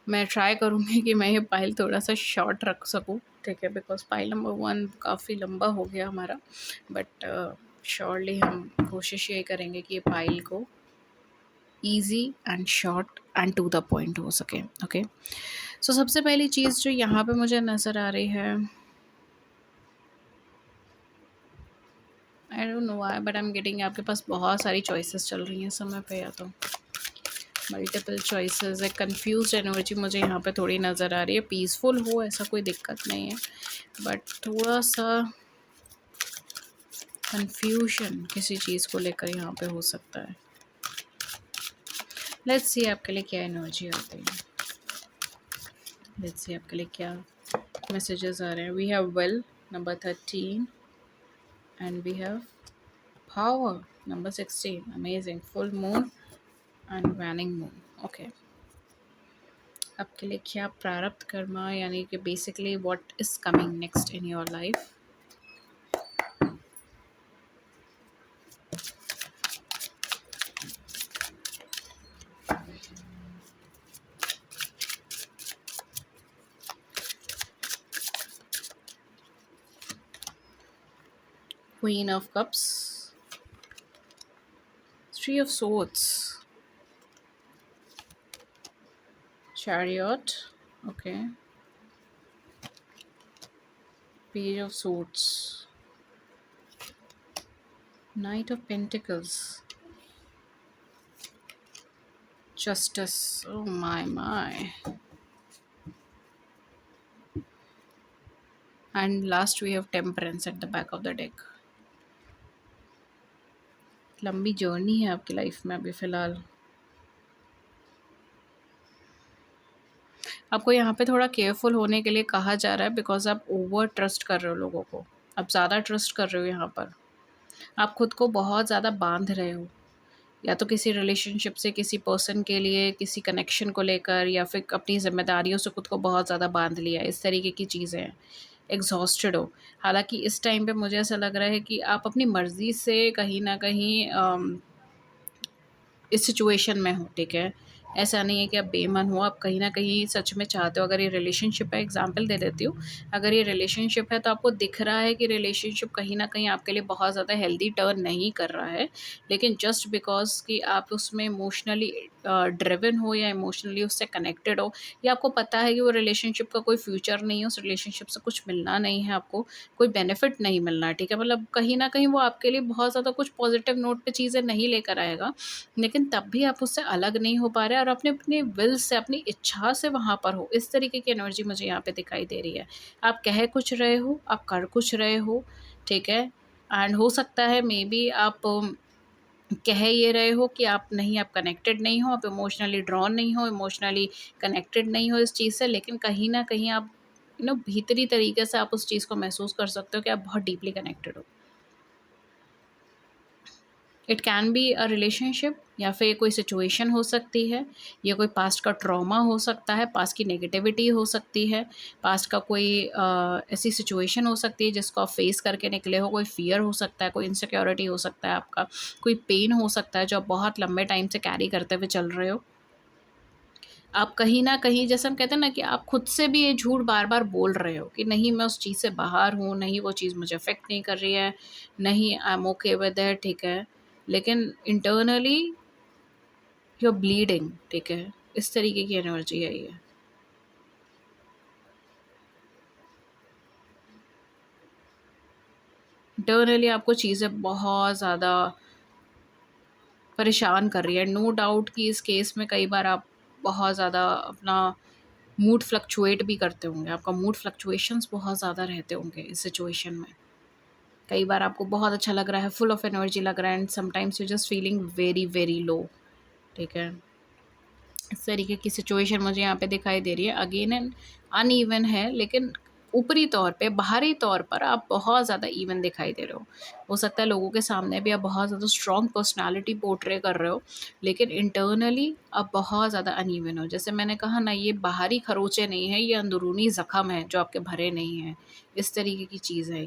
मैं ट्राई करूँगी कि मैं ये पाइल थोड़ा सा शॉर्ट रख सकूँ। ठीक है, बिकॉज पाइल नंबर 1 काफ़ी लंबा हो गया हमारा, बट श्योरली हम कोशिश ये करेंगे कि ये पाइल को easy and short and to the point हो सके। ओके, सो सबसे पहली चीज़ जो यहाँ पे मुझे नज़र आ रही है, I don't know why but I am getting, आपके पास बहुत सारी चॉइसेस चल रही हैं समय पे, या तो मल्टीपल चॉइसेस, एक कंफ्यूज्ड एनर्जी मुझे यहाँ पे थोड़ी नज़र आ रही है। पीसफुल हो ऐसा कोई दिक्कत नहीं है, बट थोड़ा सा कंफ्यूजन किसी चीज़ को लेकर यहाँ पे हो सकता है। लेट्स सी आपके लिए क्या एनर्जी आती है, लेट्स सी आपके लिए क्या मैसेजेस आ रहे हैं। We have well number 13 and we have power number 16, amazing, full moon and waning moon. Okay, आपके लिए क्या प्रारब्ध कर्मा, यानी कि basically what is coming next in your life. Queen of Cups, Three of Swords, Chariot, okay, Page of Swords, Knight of Pentacles, Justice, oh my. And last we have Temperance at the back of the deck. लंबी journey है आपकी life में अभी फ़िलहाल। आपको यहाँ पे थोड़ा केयरफुल होने के लिए कहा जा रहा है, बिकॉज आप ओवर ट्रस्ट कर रहे हो लोगों को, आप ज़्यादा ट्रस्ट कर रहे हो यहाँ पर, आप खुद को बहुत ज़्यादा बांध रहे हो, या तो किसी रिलेशनशिप से, किसी पर्सन के लिए, किसी कनेक्शन को लेकर, या फिर अपनी जिम्मेदारियों से खुद को बहुत ज़्यादा बांध लिया, इस तरीके की चीज़ें हैं। एग्जॉस्टेड हो, हालांकि इस टाइम पे मुझे ऐसा लग रहा है कि आप अपनी मर्ज़ी से कहीं ना कहीं इस सिचुएशन में हो। ठीक है, ऐसा नहीं है कि आप बेमन हो, आप कहीं ना कहीं सच में चाहते हो। अगर ये रिलेशनशिप है, एग्जांपल दे देती हूँ, अगर ये रिलेशनशिप है तो आपको दिख रहा है कि रिलेशनशिप कहीं ना कहीं आपके लिए बहुत ज़्यादा हेल्दी टर्न नहीं कर रहा है, लेकिन जस्ट बिकॉज कि आप उसमें इमोशनली ड्रिवन हो, या इमोशनली उससे कनेक्टेड हो, या आपको पता है कि वो रिलेशनशिप का कोई फ्यूचर नहीं है, उस रिलेशनशिप से कुछ मिलना नहीं है, आपको कोई बेनिफिट नहीं मिलना है। ठीक है, मतलब कहीं ना कहीं वो आपके लिए बहुत ज़्यादा कुछ पॉजिटिव नोट पे चीज़ें नहीं लेकर आएगा, लेकिन तब भी आप उससे अलग नहीं हो पा रहे, और अपने अपने विल से, अपनी इच्छा से वहाँ पर हो। इस तरीके की एनर्जी मुझे यहाँ पे दिखाई दे रही है। आप कह कुछ रहे हो, आप कर कुछ रहे हो। ठीक है, एंड हो सकता है मे बी आप कह ये रहे हो कि आप नहीं, आप कनेक्टेड नहीं हो, आप इमोशनली ड्रॉन नहीं हो, इमोशनली कनेक्टेड नहीं हो इस चीज़ से, लेकिन कहीं ना कहीं आप भीतरी तरीके से आप उस चीज़ को महसूस कर सकते हो कि आप बहुत डीपली कनेक्टेड हो। It can be a relationship, या फिर कोई सिचुएशन हो सकती है, या कोई पास्ट का ट्रॉमा हो सकता है, पास्ट की नेगेटिविटी हो सकती है, पास्ट का कोई ऐसी सिचुएशन हो सकती है जिसको आप फेस करके निकले हो, कोई फियर हो सकता है, कोई इनसिक्योरिटी हो सकता है आपका, कोई पेन हो सकता है जो आप बहुत लंबे टाइम से कैरी करते हुए चल रहे हो। आप कहीं न कहीं, जैसे हम कहते हैं ना कि आप खुद से भी ये झूठ बार-बार बोल रहे हो कि नहीं मैं उस चीज़ से बाहर हूँ, नहीं वो चीज़ मुझे अफ़ेक्ट नहीं कर रही है, नहीं I am okay with it, ठीक है। लेकिन इंटरनली यू आर ब्लीडिंग, ठीक है। इस तरीके की एनर्जी है ये। इंटरनली आपको चीज़ें बहुत ज़्यादा परेशान कर रही है। नो डाउट कि इस केस में कई बार आप बहुत ज़्यादा अपना मूड फ्लक्चुएट भी करते होंगे। आपका मूड फ्लक्चुएशंस बहुत ज़्यादा रहते होंगे इस सिचुएशन में। कई बार आपको बहुत अच्छा लग रहा है, फुल ऑफ एनर्जी लग रहा है, and sometimes you just feeling very very low, ठीक है। इस तरीके की सिचुएशन मुझे यहाँ पे दिखाई दे रही है। अगेन एंड अनइवन है, लेकिन ऊपरी तौर पे, बाहरी तौर पर आप बहुत ज़्यादा इवन दिखाई दे रहे हो सकता है लोगों के सामने भी आप बहुत ज़्यादा स्ट्रॉन्ग पर्सनालिटी पोर्ट्रे कर रहे हो, लेकिन इंटरनली आप बहुत ज़्यादा अनइवन हो। जैसे मैंने कहा ना, ये बाहरी खरोचे नहीं है, ये अंदरूनी ज़ख्म है जो आपके भरे नहीं हैं। इस तरीके की चीज़ है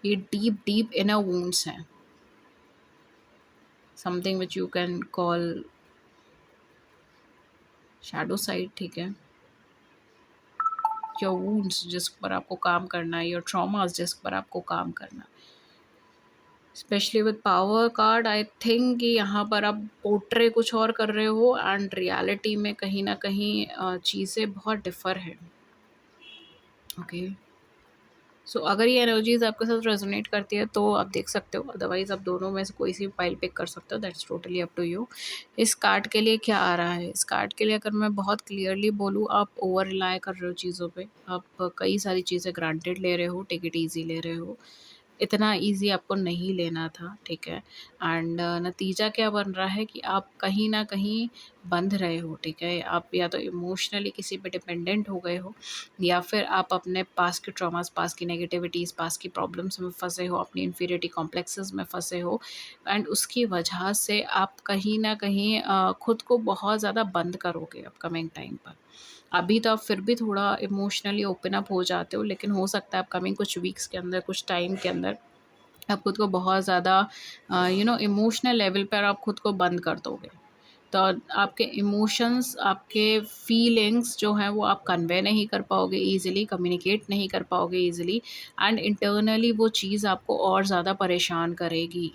ये डीप डीप इनर वुंड्स हैं, something which you can call shadow side, ठीक है। योर वुंड्स जिस पर आपको काम करना है, योर ट्रॉमास जिस पर आपको काम करना है। Specially with power card, I think कि यहाँ पर आप पोर्ट्रे कुछ और कर रहे हो एंड रियलिटी में कहीं ना कहीं चीज़ें बहुत डिफर है, ओके। सो अगर ये एनर्जीज आपके साथ रेजोनेट करती है तो आप देख सकते हो, अदरवाइज आप दोनों में से कोई सी फाइल पिक कर सकते हो, that's totally up to you. इस कार्ड के लिए क्या आ रहा है? इस कार्ड के लिए अगर मैं बहुत क्लियरली बोलूँ, आप ओवर रिलाय कर रहे हो चीज़ों पे, आप कई सारी चीज़ें ग्रांटेड ले रहे हो, टेक इट ईजी ले रहे हो। इतना ईज़ी आपको नहीं लेना था, ठीक है। एंड नतीजा क्या बन रहा है कि आप कहीं न कहीं बंध रहे हो, ठीक है। आप या तो इमोशनली किसी पे डिपेंडेंट हो गए हो, या फिर आप अपने पास के ट्रॉमास, पास की नेगेटिविटीज़, पास की प्रॉब्लम्स में फँसे हो, अपनी इन्फीरियरिटी कॉम्प्लेक्सेस में फँसे हो, एंड उसकी वजह से आप कहीं न कहीं खुद को बहुत ज़्यादा बंद करोगे अपकमिंग टाइम पर। अभी तो आप फिर भी थोड़ा इमोशनली ओपन अप हो जाते हो, लेकिन हो सकता है अपकमिंग कुछ वीक्स के अंदर, कुछ टाइम के अंदर आप खुद को बहुत ज़्यादा इमोशनल लेवल पर आप खुद को बंद कर दोगे। तो आपके इमोशंस, आपके फीलिंग्स जो हैं वो आप कन्वे नहीं कर पाओगे ईज़िली, कम्युनिकेट नहीं कर पाओगे ईज़िली, एंड इंटरनली वो चीज़ आपको और ज़्यादा परेशान करेगी।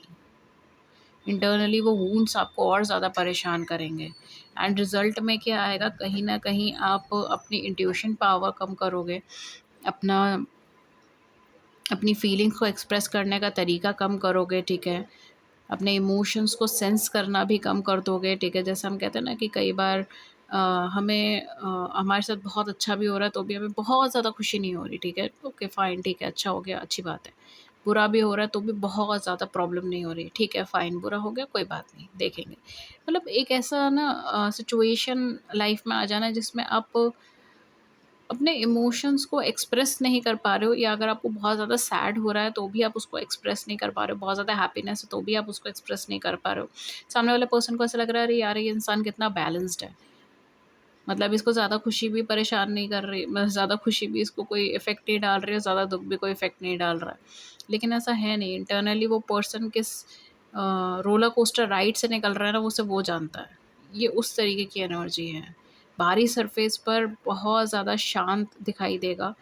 इंटरनली वो वुंड्स आपको और ज़्यादा परेशान करेंगे, एंड रिज़ल्ट में क्या आएगा, कहीं न कहीं आप अपनी इंट्यूशन पावर कम करोगे, अपना अपनी फीलिंग्स को एक्सप्रेस करने का तरीका कम करोगे, ठीक है। अपने इमोशंस को सेंस करना भी कम कर दोगे, ठीक है। जैसे हम कहते हैं ना कि कई बार हमारे साथ बहुत अच्छा भी हो रहा है तो भी हमें बहुत ज़्यादा खुशी नहीं हो रही, ठीक है। ओके फ़ाइन, ठीक है, अच्छा हो गया, अच्छी बात है। बुरा भी हो रहा है तो भी बहुत ज़्यादा प्रॉब्लम नहीं हो रही, ठीक है फ़ाइन, बुरा हो गया, कोई बात नहीं, देखेंगे। मतलब एक ऐसा ना सिचुएशन लाइफ़ में आ जाना जिसमें आप अपने इमोशंस को एक्सप्रेस नहीं कर पा रहे हो, या अगर आपको बहुत ज़्यादा सैड हो रहा है तो भी आप उसको एक्सप्रेस नहीं कर पा रहे हो, बहुत ज़्यादा हैप्पीनेस है तो भी आप उसको एक्सप्रेस नहीं कर पा रहे हो। सामने वाले पर्सन को ऐसा लग रहा है, अरे यार ये इंसान कितना बैलेंस्ड है, मतलब इसको ज़्यादा खुशी भी परेशान नहीं कर रही, मतलब ज़्यादा खुशी भी इसको कोई इफ़ेक्ट नहीं डाल रही है, ज़्यादा दुःख भी कोई इफ़ेक्ट नहीं डाल रहा है। लेकिन ऐसा है नहीं, इंटरनली वो पर्सन किस रोलर कोस्टर राइड से निकल रहा है ना, वो सिर्फ़ वो जानता है। ये उस तरीके की एनर्जी है। बाहरी सरफेस पर बहुत ज़्यादा शांत दिखाई देगा,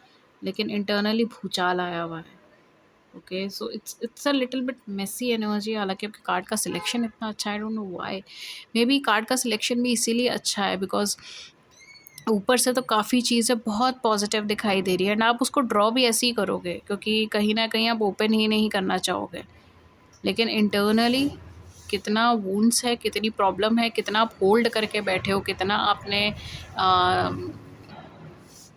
लेकिन इंटरनली भूचाल आया हुआ है। Okay, so it's a little bit messy energy. हालाँकि आपके कार्ड का सिलेक्शन इतना अच्छा है, I don't know why. Maybe card का सिलेक्शन भी इसीलिए अच्छा है बिकॉज़ ऊपर से तो काफ़ी चीज़ें बहुत पॉजिटिव दिखाई दे रही है, एंड आप उसको ड्रॉ भी ऐसे ही करोगे क्योंकि कहीं न कहीं आप ओपन ही नहीं करना चाहोगे। लेकिन इंटरनली कितना वुंड्स है, कितनी प्रॉब्लम है, कितना आप होल्ड करके बैठे हो, कितना आपने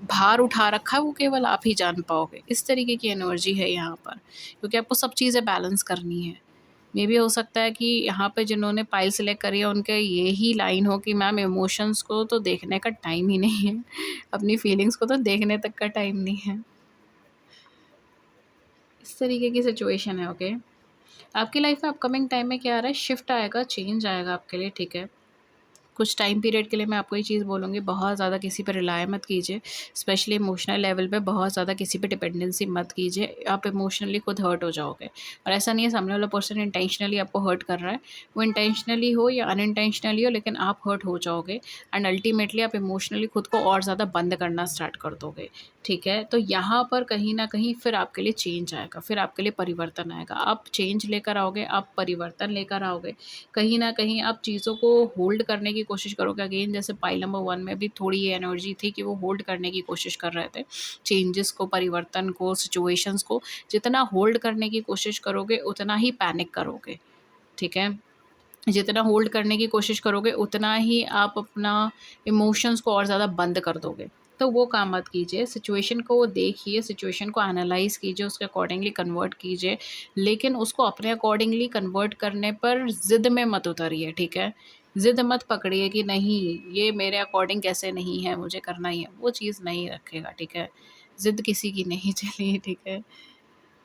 भार उठा रखा है, वो केवल आप ही जान पाओगे। इस तरीके की एनर्जी है यहाँ पर, क्योंकि आपको सब चीज़ें बैलेंस करनी है। मे बी हो सकता है कि यहाँ पे जिन्होंने पाइल सेलेक्ट करी है उनके ये ही लाइन हो कि मैम इमोशंस को तो देखने का टाइम ही नहीं है, अपनी फीलिंग्स को तो देखने तक का टाइम नहीं है। इस तरीके की सिचुएशन है, ओके। आपकी लाइफ में अपकमिंग टाइम में क्या आ रहा है, शिफ्ट आएगा, चेंज आएगा आपके लिए, ठीक है। कुछ टाइम पीरियड के लिए मैं आपको ये चीज़ बोलूँगी, बहुत ज़्यादा किसी पे रिलाय मत कीजिए, स्पेशली इमोशनल लेवल पे बहुत ज़्यादा किसी पे डिपेंडेंसी मत कीजिए, आप इमोशनली खुद हर्ट हो जाओगे। और ऐसा नहीं है सामने वाला पर्सन इंटेंशनली आपको हर्ट कर रहा है, वो इंटेंशनली हो या अनइंटेंशनली हो, लेकिन आप हर्ट हो जाओगे एंड अल्टीमेटली आप इमोशनली खुद को और ज़्यादा बंद करना स्टार्ट कर दोगे, ठीक है? तो यहाँ पर कहीं न कहीं फिर आपके लिए चेंज आएगा, फिर आपके लिए परिवर्तन आएगा। आप चेंज लेकर आओगे, आप परिवर्तन लेकर आओगे। कहीं न कहीं आप चीज़ों को होल्ड करने की कोशिश करोगे। अगेन जैसे पाइल नंबर 1 में भी थोड़ी ये एनर्जी थी कि वो होल्ड करने की कोशिश कर रहे थे। चेंजेस को, परिवर्तन को, सिचुएशंस को जितना होल्ड करने की कोशिश करोगे, उतना ही पैनिक करोगे, ठीक है? जितना होल्ड करने की कोशिश करोगे, उतना ही आप अपना इमोशंस को और ज़्यादा बंद कर दोगे। तो वो काम मत कीजिए, सिचुएशन को देखिए, सिचुएशन को एनालाइज़ कीजिए, उसके अकॉर्डिंगली कन्वर्ट कीजिए, लेकिन उसको अपने अकॉर्डिंगली कन्वर्ट करने पर ज़िद में मत उतरिए, ठीक है? ज़िद मत पकड़िए कि नहीं, ये मेरे अकॉर्डिंग कैसे नहीं है, मुझे करना ही है, वो चीज़ नहीं रखेगा, ठीक है? ज़िद किसी की नहीं चली, ठीक है?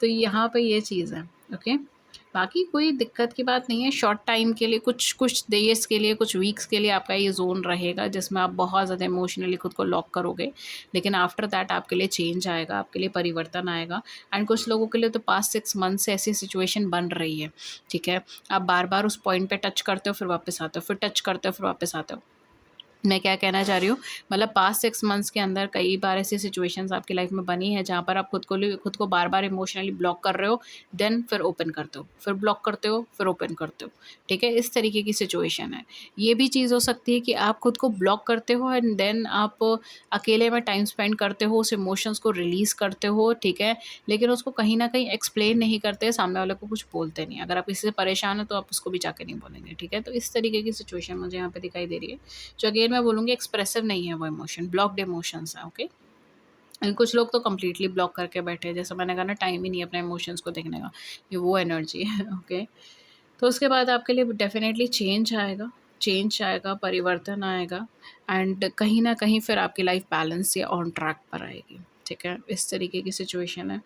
तो यहाँ पे ये चीज़ है, ओके। बाकी कोई दिक्कत की बात नहीं है, शॉर्ट टाइम के लिए, कुछ कुछ डेज़ के लिए, कुछ वीक्स के लिए आपका ये ज़ोन रहेगा जिसमें आप बहुत ज़्यादा इमोशनली खुद को लॉक करोगे, लेकिन आफ्टर दैट आपके लिए चेंज आएगा, आपके लिए परिवर्तन आएगा। एंड कुछ लोगों के लिए तो पास्ट 6 मंथ से ऐसी सिचुएशन बन रही है, ठीक है? आप बार-बार उस पॉइंट पे टच करते हो, फिर वापस आते हो, फिर टच करते हो, फिर वापस आते हो। मैं क्या कहना चाह रही हूँ, मतलब पास्ट 6 मंथ्स के अंदर कई बार ऐसी सिचुएशंस आपकी लाइफ में बनी है जहाँ पर आप खुद को बार-बार इमोशनली ब्लॉक कर रहे हो, देन फिर ओपन करते हो, फिर ब्लॉक करते हो, फिर ओपन करते हो, ठीक है? इस तरीके की सिचुएशन है। ये भी चीज़ हो सकती है कि आप खुद को ब्लॉक करते हो एंड देन आप अकेले में टाइम स्पेंड करते हो, उस इमोशंस को रिलीज़ करते हो, ठीक है? लेकिन उसको कहीं न कहीं एक्सप्लेन नहीं करते, सामने वाले को कुछ बोलते नहीं। अगर आप किसी से परेशान हो तो आप उसको भी जाके नहीं बोलेंगे, ठीक है? तो इस तरीके की सिचुएशन मुझे यहाँ पे दिखाई दे रही है। जो अगेन मैं बोलूँगी एक्सप्रेसिव नहीं है वो इमोशन, ब्लॉक्ड इमोशंस हैं, ओके। एंड कुछ लोग तो कंप्लीटली ब्लॉक करके बैठे हैं, जैसे मैंने कहा ना, टाइम ही नहीं है अपने इमोशंस को देखने का, ये वो एनर्जी है। ओके। तो उसके बाद आपके लिए डेफिनेटली चेंज आएगा, परिवर्तन आएगा एंड कहीं न कहीं फिर आपकी लाइफ बैलेंस या ऑन ट्रैक पर आएगी, ठीक है? इस तरीके की सिचुएशन है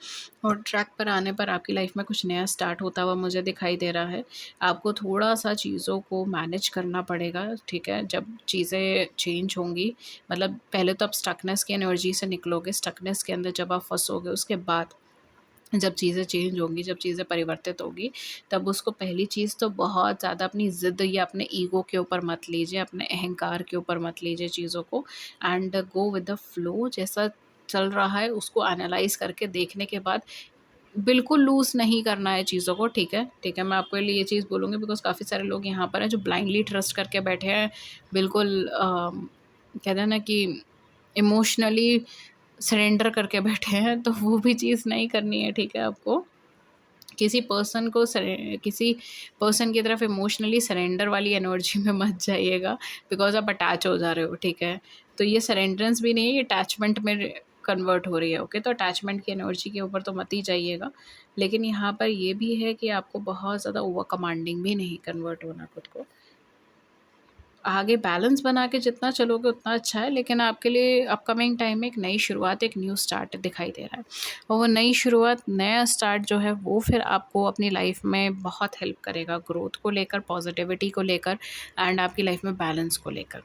और ट्रैक पर आने पर आपकी लाइफ में कुछ नया स्टार्ट होता हुआ मुझे दिखाई दे रहा है। आपको थोड़ा-सा चीज़ों को मैनेज करना पड़ेगा, ठीक है? जब चीज़ें चेंज होंगी, मतलब पहले तो आप स्टकनेस की एनर्जी से निकलोगे, स्टकनेस के अंदर जब आप फँसोगे, उसके बाद जब चीज़ें चेंज होंगी, जब चीज़ें परिवर्तित होगी, तब उसको पहली चीज़ तो बहुत ज़्यादा अपनी ज़िद या अपने ईगो के ऊपर मत लीजिए, अपने अहंकार के ऊपर मत लीजिए चीज़ों को and go with the flow. जैसा चल रहा है उसको एनालाइज़ करके देखने के बाद बिल्कुल लूज़ नहीं करना है चीज़ों को, ठीक है? ठीक है, मैं आपके लिए ये चीज़ बोलूँगी बिकॉज़ काफ़ी सारे लोग यहाँ पर हैं जो ब्लाइंडली ट्रस्ट करके बैठे हैं, बिल्कुल कहते हैं ना कि इमोशनली सरेंडर करके बैठे हैं, तो वो भी चीज़ नहीं करनी है, ठीक है आपको? किसी पर्सन की तरफ इमोशनली सरेंडर वाली एनर्जी में मत जाइएगा बिकॉज़ आप अटैच हो जा रहे हो, ठीक है? तो ये सरेंडरेंस भी नहीं है, ये अटैचमेंट में कन्वर्ट हो रही है, ओके? तो अटैचमेंट की एनर्जी के ऊपर तो मत ही जाइएगा। लेकिन यहाँ पर ये भी है कि आपको बहुत ज़्यादा ओवर कमांडिंग भी नहीं कन्वर्ट होना खुद को। आगे बैलेंस बना के जितना चलोगे उतना अच्छा है, लेकिन आपके लिए अपकमिंग टाइम में एक नई शुरुआत, एक न्यू स्टार्ट दिखाई दे रहा है। और वो नई शुरुआत, नया स्टार्ट जो है वो फिर आपको अपनी लाइफ में बहुत हेल्प करेगा, ग्रोथ को लेकर, पॉजिटिविटी को लेकर एंड आपकी लाइफ में बैलेंस को लेकर।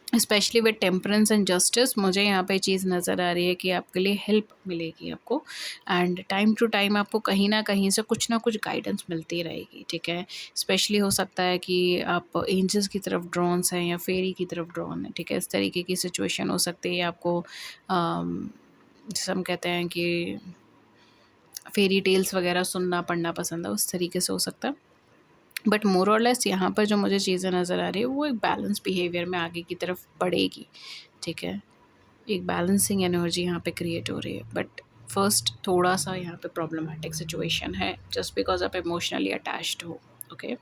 Specially with temperance and justice मुझे यहाँ पे चीज़ नज़र आ रही है कि आपके लिए हेल्प मिलेगी आपको एंड टाइम टू टाइम आपको कहीं ना कहीं से कुछ ना कुछ गाइडेंस मिलती रहेगी, ठीक है? स्पेशली हो सकता है कि आप एंजल्स की तरफ ड्रॉन्स हैं या फेरी की तरफ ड्रॉन है, ठीक है? इस तरीके की सिचुएशन हो सकती है। आपको जैसे हम कहते हैं कि फेरी टेल्स वगैरह सुनना पढ़ना पसंद है, उस तरीके से हो सकता है। बट मोर और लेस यहाँ पर जो मुझे चीज़ें नज़र आ रही है वो एक बैलेंस बिहेवियर में आगे की तरफ बढ़ेगी, ठीक है? एक बैलेंसिंग एनर्जी यहाँ पे क्रिएट हो रही है, बट फर्स्ट थोड़ा सा यहाँ पे प्रॉब्लमेटिक सिचुएशन है जस्ट बिकॉज आप इमोशनली अटैच्ड हो, okay?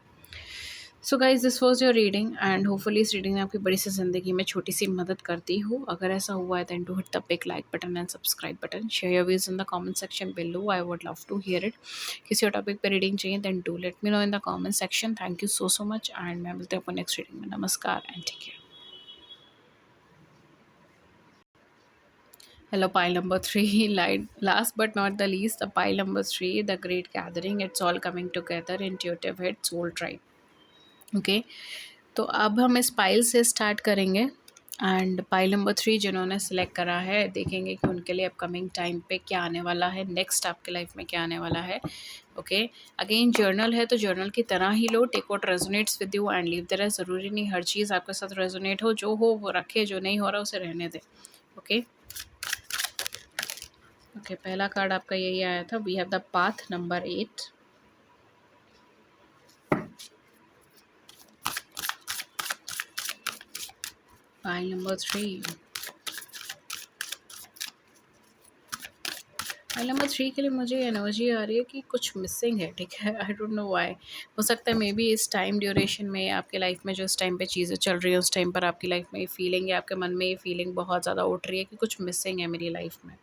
So guys, this was your reading and hopefully इस रीडिंग ने आपकी बड़ी सी ज़िंदगी में छोटी सी मदद करती हो। अगर ऐसा हुआ है then do hit the big like button and subscribe button, share your views in the comment section below, I would love to hear it. किसी और टॉपिक पे रीडिंग चाहिए then do let me know in the comment section. Thank you so so much and मैं मिलते हैं आपको next reading में। नमस्कार and take care. Hello, pile number three. Last but not the least, the pile number three, the great gathering. It's all coming together. Intuitive head, soul tribe. Okay. तो अब हम इस पाइल से start करेंगे and pile number 3 जिन्होंने select करा है देखेंगे कि उनके लिए अपकमिंग टाइम पे क्या आने वाला है, नेक्स्ट आपके लाइफ में क्या आने वाला है। ओके, अगेन जर्नल है तो जर्नल की तरह ही लो, take what resonates with you and leave the rest. ज़रूरी नहीं हर चीज़ आपके साथ रेजोनेट हो, जो हो वो रखे, जो नहीं हो रहा उसे रहने दें। ओके ओके, पहला कार्ड आपका यही आया था, we have the path number 8। Pile number 3, pile number 3 के लिए मुझे एनर्जी आ रही है कि कुछ मिसिंग है, ठीक है। I don't know why. हो सकता है मे बी इस टाइम ड्यूरेशन में आपके लाइफ में जो इस टाइम पे चीज़ें चल रही हैं उस टाइम पर आपकी लाइफ में ये फीलिंग या आपके मन में ये फीलिंग बहुत ज़्यादा उठ रही है कि कुछ मिसिंग है मेरी लाइफ में।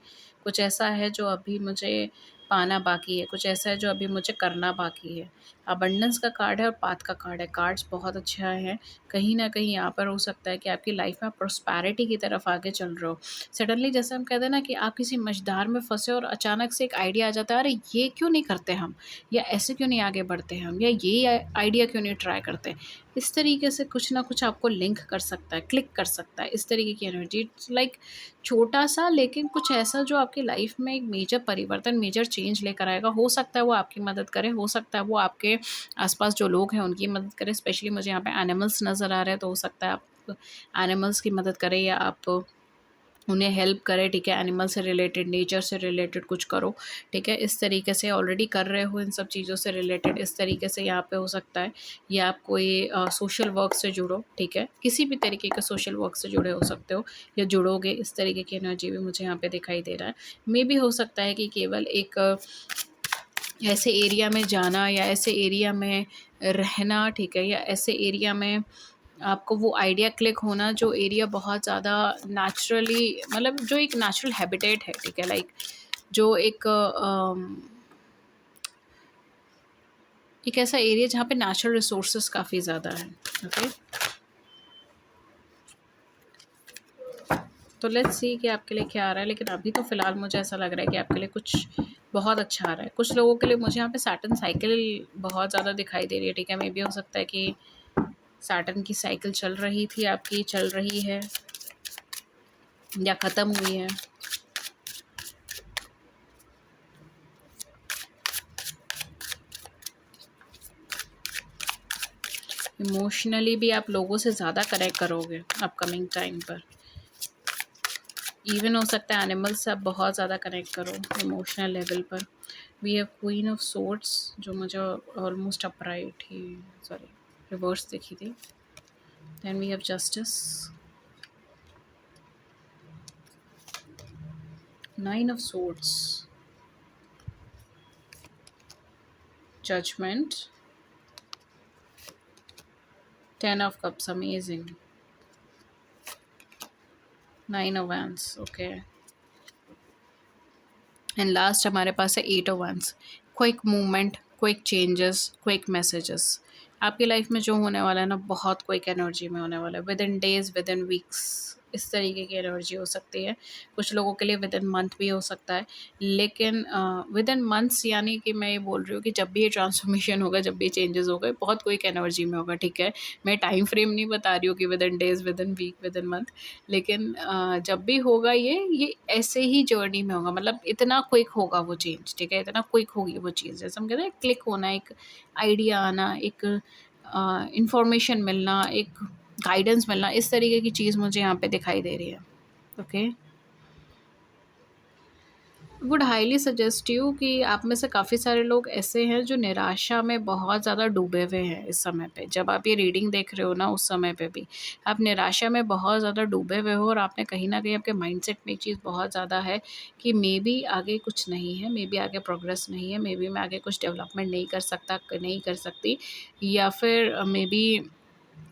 कुछ ऐसा है जो अभी मुझे पाना बाकी है, कुछ ऐसा है जो अभी मुझे करना बाकी है। अबंडेंस का कार्ड है और पाथ का कार्ड है। कार्ड्स बहुत अच्छा है। कहीं न कहीं यहाँ पर हो सकता है कि आपकी लाइफ में प्रॉस्पेरिटी की तरफ आगे चल रहे हो। सडनली जैसे हम कहते हैं ना कि आप किसी मझधार में फँसे और अचानक से एक आइडिया आ जाता है, अरे ये क्यों नहीं करते हम, या ऐसे क्यों नहीं आगे बढ़ते हम, या ये आइडिया क्यों नहीं ट्राई करते। इस तरीके से कुछ ना कुछ आपको लिंक कर सकता है, क्लिक कर सकता है, इस तरीके की एनर्जी। इट्स लाइक छोटा सा लेकिन कुछ ऐसा जो आपकी लाइफ में एक मेजर परिवर्तन, मेजर चेंज लेकर आएगा। हो सकता है वो आपकी मदद करे, हो सकता है वो आपके आसपास जो लोग हैं उनकी मदद करे। स्पेशली मुझे यहाँ पे एनिमल्स नज़र आ रहे हैं, तो हो सकता है आप एनिमल्स की मदद करें या आप उन्हें हेल्प करें, ठीक है। एनिमल से रिलेटेड, नेचर से रिलेटेड कुछ करो, ठीक है। इस तरीके से ऑलरेडी कर रहे हो इन सब चीज़ों से रिलेटेड, इस तरीके से यहाँ पे हो सकता है। या आप कोई सोशल वर्क से जुड़ो, ठीक है। किसी भी तरीके के सोशल वर्क से जुड़े हो सकते हो या जुड़ोगे, इस तरीके की एनर्जी भी मुझे यहाँ पे दिखाई दे रहा है। मे भी हो सकता है कि केवल एक ऐसे एरिया में जाना या ऐसे एरिया में रहना, ठीक है, या ऐसे एरिया में आपको वो आइडिया क्लिक होना जो एरिया बहुत ज़्यादा नेचुरली, मतलब जो एक नेचुरल हैबिटेट है, ठीक है। लाइक जो एक ऐसा एरिया जहाँ पे नेचुरल रिसोर्सेज काफ़ी ज़्यादा है। ओके, तो लेट्स सी कि आपके लिए क्या आ रहा है। लेकिन अभी तो फ़िलहाल मुझे ऐसा लग रहा है कि आपके लिए कुछ बहुत अच्छा आ रहा है। कुछ लोगों के लिए मुझे यहाँ पे सैटर्न साइकिल बहुत ज़्यादा दिखाई दे रही है, ठीक है। मे बी हो सकता है कि सैटर्न की साइकिल चल रही थी, आपकी चल रही है या ख़त्म हुई है। इमोशनली भी आप लोगों से ज़्यादा कनेक्ट करोगे अपकमिंग टाइम पर। इवन हो सकता है एनिमल से आप बहुत ज़्यादा कनेक्ट करो इमोशनल लेवल पर। We have queen of swords जो मुझे ऑलमोस्ट अपराइट ही, सॉरी, रिवर्स दिखी थी। Then we have justice, nine of swords, judgement, ten of cups, amazing, nine of wands, okay, and last हमारे पास है eight of wands. Quick movement, quick changes, quick messages. आपकी life में जो होने वाला है ना, बहुत क्विक एनर्जी में होने वाला है। With in days, with in weeks, इस तरीके की एनर्जी हो सकती है। कुछ लोगों के लिए विद इन मंथ भी हो सकता है। लेकिन विद इन मंथ्स यानी कि मैं ये बोल रही हूँ कि जब भी ये ट्रांसफॉर्मेशन होगा, जब भी ये चेंजेस होगा, बहुत क्विक एनर्जी में होगा, ठीक है। मैं टाइम फ्रेम नहीं बता रही हूँ कि within days, within week, within month. लेकिन जब भी होगा ये ऐसे ही जर्नी में होगा, मतलब इतना क्विक होगा वो चेंज, ठीक है। इतना क्विक होगी वो चीज़, जैसे हम कहते हैं क्लिक होना, एक आइडिया आना, एक इंफॉर्मेशन मिलना, एक गाइडेंस मिलना, इस तरीके की चीज़ मुझे यहाँ पे दिखाई दे रही है। Okay, would highly suggest you कि आप में से काफ़ी सारे लोग ऐसे हैं जो निराशा में बहुत ज़्यादा डूबे हुए हैं इस समय पे। जब आप ये रीडिंग देख रहे हो ना, उस समय पे भी आप निराशा में बहुत ज़्यादा डूबे हुए हो और आपने कहीं न कहीं आपके माइंडसेट में एक चीज़ बहुत ज़्यादा है कि मे बी आगे कुछ नहीं है, मे बी आगे प्रोग्रेस नहीं है, मे बी मैं आगे कुछ डेवलपमेंट नहीं कर सकता, नहीं कर सकती, या फिर मे बी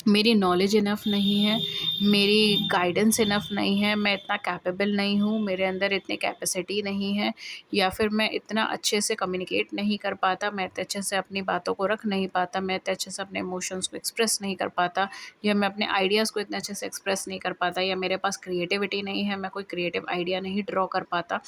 मेरी नॉलेज इनफ नहीं है, मेरी गाइडेंस इनफ नहीं है, मैं इतना कैपेबल नहीं हूँ, मेरे अंदर इतनी कैपेसिटी नहीं है, या फिर मैं इतना अच्छे से कम्युनिकेट नहीं कर पाता, मैं इतने अच्छे से अपनी बातों को रख नहीं पाता, मैं इतने अच्छे से अपने इमोशंस को एक्सप्रेस नहीं कर पाता, या मैं अपने आइडियाज़ को इतने अच्छे से एक्सप्रेस नहीं कर पाता, या मेरे पास क्रिएटिविटी नहीं है, मैं कोई क्रिएटिव आइडिया नहीं ड्रॉ कर पाता।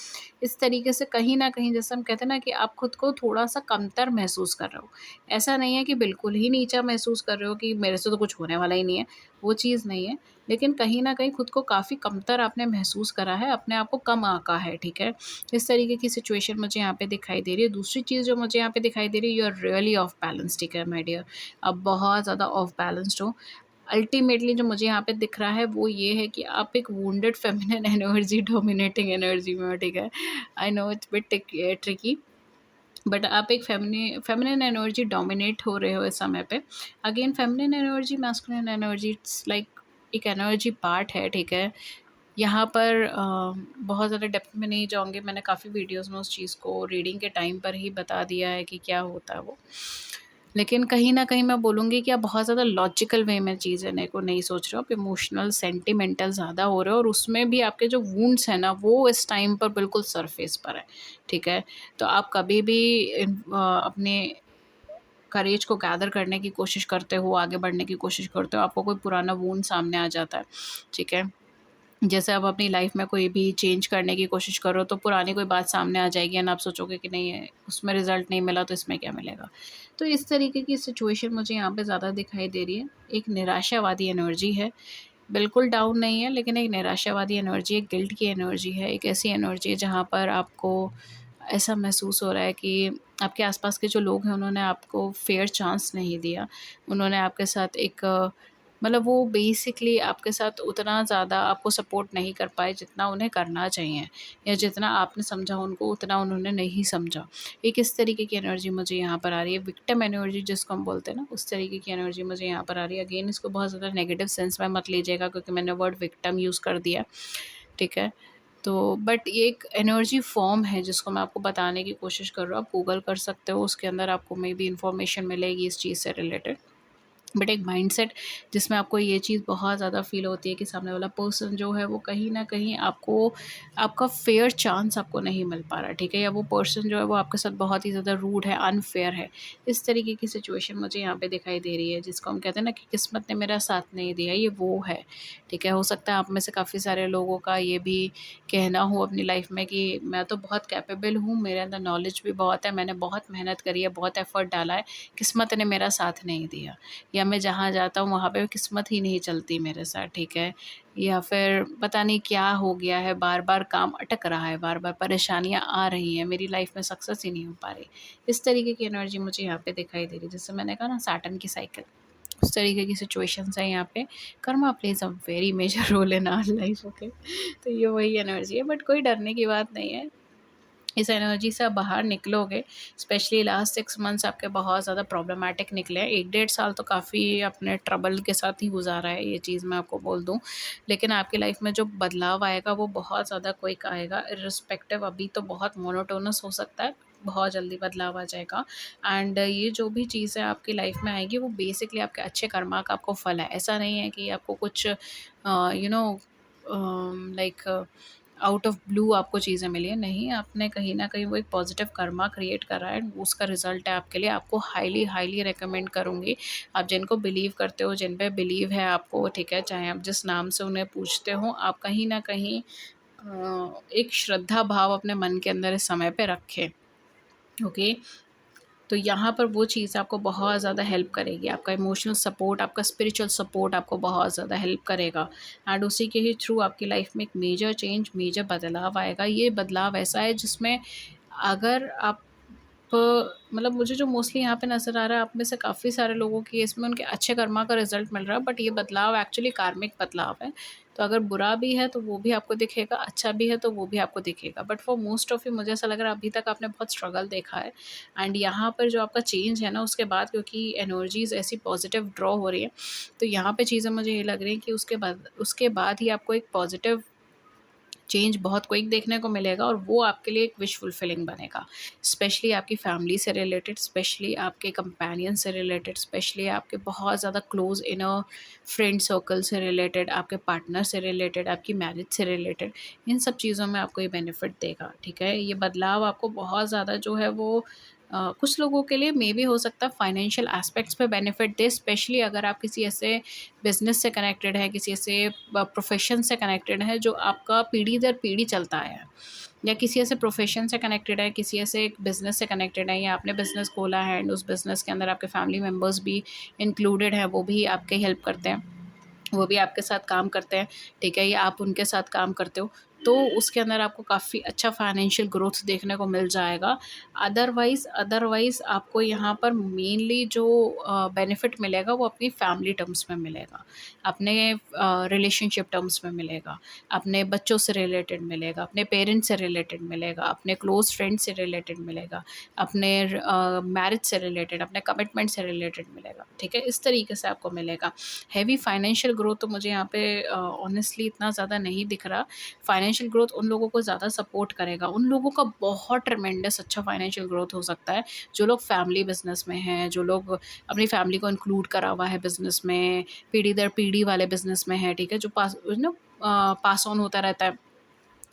इस तरीके से कहीं न कहीं जैसे हम कहते हैं ना कि आप खुद को थोड़ा-सा कमतर महसूस कर रहे हो। ऐसा नहीं है कि बिल्कुल ही नीचा महसूस कर रहे हो कि मेरे से तो कुछ हो होने वाला ही नहीं है, वो चीज़ नहीं है। लेकिन कहीं न कहीं खुद को काफ़ी कमतर आपने महसूस करा है, अपने आप को कम आँका है, ठीक है? इस तरीके की सिचुएशन मुझे यहाँ पे दिखाई दे रही है। दूसरी चीज़ जो मुझे यहाँ पे दिखाई दे रही है, you are really off balance, ठीक है माय डियर। आप बहुत ज़्यादा ऑफ बैलेंस्ड हो। अल्टीमेटली जो मुझे यहाँ पे दिख रहा है वो ये है कि आप एक wounded feminine energy, dominating energy में हो, ठीक है? I know it's bit tricky, but आप एक फेमिनिन एनर्जी डोमिनेट हो रहे हो इस समय पे। Again feminine energy, masculine energy, it's like एक एनर्जी पार्ट है, ठीक है? यहाँ पर बहुत ज़्यादा डेप्थ में नहीं जाऊँगी, मैंने काफ़ी वीडियोज़ में उस चीज़ को रीडिंग के टाइम पर ही बता दिया है कि क्या होता है वो। लेकिन कहीं न कहीं मैं बोलूँगी कि आप बहुत ज़्यादा लॉजिकल वे में चीज़ें को नहीं सोच रहे हो, आप इमोशनल, सेंटिमेंटल ज़्यादा हो रहे हो, और उसमें भी आपके जो वुंड्स हैं ना, वो इस टाइम पर बिल्कुल सरफेस पर है, ठीक है? तो आप कभी भी अपने करेज को गैदर करने की कोशिश करते हो, आगे बढ़ने की कोशिश करते हो, आपको कोई पुराना वुंड सामने आ जाता है, ठीक है? जैसे आप अपनी लाइफ में कोई भी चेंज करने की कोशिश करो तो पुरानी कोई बात सामने आ जाएगी एंड आप सोचोगे कि नहीं है, उसमें रिजल्ट नहीं मिला तो इसमें क्या मिलेगा। तो इस तरीके की सिचुएशन मुझे यहाँ पे ज़्यादा दिखाई दे रही है। एक निराशावादी एनर्जी है, बिल्कुल डाउन नहीं है, लेकिन एक निराशावादी एनर्जी, एक गिल्ट की एनर्जी है, एक ऐसी एनर्जी है जहाँ पर आपको ऐसा महसूस हो रहा है कि आपके आसपास के जो लोग हैं उन्होंने आपको फेयर चांस नहीं दिया। उन्होंने आपके साथ एक मतलब वो बेसिकली आपके साथ उतना ज़्यादा आपको सपोर्ट नहीं कर पाए जितना उन्हें करना चाहिए, या जितना आपने समझा उनको उतना उन्होंने नहीं समझा। एक इस तरीके की एनर्जी मुझे यहाँ पर आ रही है, विक्टिम एनर्जी जिसको हम बोलते हैं ना, उस तरीके की एनर्जी मुझे यहाँ पर आ रही है। अगेन इसको बहुत ज़्यादा नेगेटिव सेंस में मत लीजिएगा क्योंकि मैंने वर्ड विक्टिम यूज़ कर दिया, ठीक है? तो बट ये एक एनर्जी फॉर्म है जिसको मैं आपको बताने की कोशिश कर रहा हूँ। आप गूगल कर सकते हो, उसके अंदर आपको मे बी इन्फॉर्मेशन मिलेगी इस चीज़ से रिलेटेड। बट एक माइंडसेट जिसमें आपको ये चीज़ बहुत ज़्यादा फ़ील होती है कि सामने वाला पर्सन जो है वो कहीं न कहीं आपको, आपका फ़ेयर चांस आपको नहीं मिल पा रहा है, ठीक है? या वो पर्सन जो है वो आपके साथ बहुत ही ज़्यादा रूड है, अनफ़ेयर है। इस तरीके की सिचुएशन मुझे यहाँ पे दिखाई दे रही है, जिसको हम कहते हैं ना कि किस्मत ने मेरा साथ नहीं दिया, ये वो है, ठीक है? हो सकता है आप में से काफ़ी सारे लोगों का ये भी कहना हो अपनी लाइफ़ में कि मैं तो बहुत कैपेबल हूँ, मेरे अंदर नॉलेज भी बहुत है, मैंने बहुत मेहनत करी है, बहुत एफ़र्ट डाला है, किस्मत ने मेरा साथ नहीं दिया। या मैं जहाँ जाता हूँ वहाँ पे किस्मत ही नहीं चलती मेरे साथ, ठीक है? या फिर पता नहीं क्या हो गया है, बार-बार काम अटक रहा है, बार-बार परेशानियाँ आ रही हैं, मेरी लाइफ़ में सक्सेस ही नहीं हो पा रही। इस तरीके की एनर्जी मुझे यहाँ पे दिखाई दे रही है, जैसे मैंने कहा ना सैटर्न की साइकिल, उस तरीके की सिचुएशंस हैं यहाँ पे। Karma plays a very major role in our life, okay? तो ये वही एनर्जी है, बट कोई डरने की बात नहीं है। इस एनर्जी से आप बाहर निकलोगे। स्पेशली लास्ट 6 मंथ्स आपके बहुत ज़्यादा प्रॉब्लमैटिक निकले हैं। 1 डेढ़ साल तो काफ़ी अपने ट्रबल के साथ ही गुज़ारा है, ये चीज़ मैं आपको बोल दूँ। लेकिन आपकी लाइफ़ में जो बदलाव आएगा वो बहुत ज़्यादा क्विक आएगा, इर्रिस्पेक्टिव अभी तो बहुत मोनोटोनस हो सकता है, बहुत जल्दी बदलाव आ जाएगा। एंड ये जो भी चीज़ें आपकी लाइफ़ में आएगी वो बेसिकली आपके अच्छे कर्मा का आपको फल है। ऐसा नहीं है कि आपको कुछ you know like out of blue आपको चीज़ें मिली हैं, नहीं, आपने कहीं न कहीं वो एक पॉज़िटिव कर्मा क्रिएट करा है, उसका रिज़ल्ट है आपके लिए। आपको हाईली, हाईली रिकमेंड करूँगी, आप जिनको बिलीव करते हो, जिन पे बिलीव है आपको, ठीक है, चाहे आप जिस नाम से उन्हें पूजते हो, आप कहीं न कहीं एक श्रद्धा भाव अपने मन के अंदर इस समय पे रखें, ओके? तो यहाँ पर वो चीज़ आपको बहुत ज़्यादा हेल्प करेगी, आपका इमोशनल सपोर्ट, आपका स्पिरिचुअल सपोर्ट आपको बहुत ज़्यादा हेल्प करेगा। एंड उसी के ही थ्रू आपकी लाइफ में एक मेजर चेंज, मेजर बदलाव आएगा। ये बदलाव ऐसा है जिसमें अगर आप मतलब मुझे जो मोस्टली यहाँ पे नज़र आ रहा है, आप में से काफ़ी सारे लोगों की इसमें उनके अच्छे कर्मा का रिज़ल्ट मिल रहा है, बट ये बदलाव एक्चुअली कार्मिक बदलाव है। तो अगर बुरा भी है तो वो भी आपको दिखेगा, अच्छा भी है तो वो भी आपको दिखेगा। But for most of you मुझे ऐसा लग रहा है अभी तक आपने बहुत स्ट्रगल देखा है, एंड यहाँ पर जो आपका चेंज है ना उसके बाद, क्योंकि एनर्जीज़ ऐसी पॉजिटिव ड्रॉ हो रही है, तो यहाँ पे चीज़ें मुझे ये लग रही हैं कि उसके बाद ही आपको एक पॉजिटिव चेंज बहुत क्विक देखने को मिलेगा, और वो आपके लिए एक विश फुलफिलिंग बनेगा। स्पेशली आपकी फैमिली से रिलेटेड, स्पेशली आपके कंपेनियन से रिलेटेड, स्पेशली आपके बहुत ज़्यादा क्लोज इनर फ्रेंड सर्कल से रिलेटेड, आपके पार्टनर से रिलेटेड, आपकी मैरिज से रिलेटेड, इन सब चीज़ों में आपको ये बेनिफिट देगा, ठीक है? ये बदलाव आपको बहुत ज़्यादा जो है वो कुछ लोगों के लिए मे भी हो सकता है फाइनेंशियल एस्पेक्ट्स पे बेनिफिट दे, स्पेशली अगर आप किसी ऐसे बिजनेस से कनेक्टेड है, किसी ऐसे प्रोफेशन से कनेक्टेड है जो आपका पीढ़ी दर पीढ़ी चलता है, या किसी ऐसे प्रोफेशन से कनेक्टेड है, किसी ऐसे एक बिज़नेस से कनेक्टेड है, या आपने बिज़नेस खोला है एंड उस बिज़नेस के अंदर आपके फैमिली मेम्बर्स भी इंक्लूडेड हैं, वो भी आपकी हेल्प करते हैं, वो भी आपके साथ काम करते हैं, ठीक है, या आप उनके साथ काम करते हो, तो उसके अंदर आपको काफ़ी अच्छा फाइनेंशियल ग्रोथ देखने को मिल जाएगा। अदरवाइज़ आपको यहाँ पर मेनली जो बेनिफिट मिलेगा वो अपनी फैमिली टर्म्स में मिलेगा, अपने रिलेशनशिप टर्म्स में मिलेगा, अपने बच्चों से रिलेटेड मिलेगा, अपने पेरेंट्स से रिलेटेड मिलेगा, अपने क्लोज़ फ्रेंड से रिलेटेड मिलेगा, अपने मैरिज से रिलेटेड, अपने कमिटमेंट से रिलेटेड मिलेगा, ठीक है? इस तरीके से आपको मिलेगा। हैवी फाइनेंशियल ग्रोथ तो मुझे यहाँ पे ऑनेस्टली इतना ज़्यादा नहीं दिख रहा। फाइनेंशियल ग्रोथ उन लोगों को ज़्यादा सपोर्ट करेगा, उन लोगों का बहुत ट्रेमेंडस अच्छा फाइनेंशियल ग्रोथ हो सकता है, जो लोग फैमिली बिज़नेस में हैं, जो लोग अपनी फैमिली को इंक्लूड करा हुआ है बिज़नेस में, पीढ़ी दर पीढ़ी वाले बिज़नेस में है, ठीक है? जो पास ऑन होता रहता है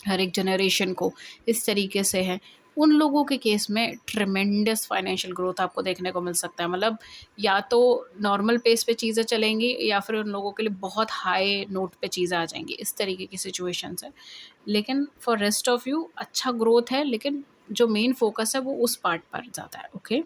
हर एक जनरेशन को, इस तरीके से है। उन लोगों के केस में ट्रेमेंडस फाइनेंशियल ग्रोथ आपको देखने को मिल सकता है। मतलब या तो नॉर्मल पेस पे चीज़ें चलेंगी, या फिर उन लोगों के लिए बहुत हाई नोट पे चीज़ें आ जाएँगी, इस तरीके की सिचुएशंस है। लेकिन फॉर रेस्ट ऑफ यू अच्छा ग्रोथ है, लेकिन जो मेन फ़ोकस है वो उस पार्ट पर ज़्यादा है, ओके?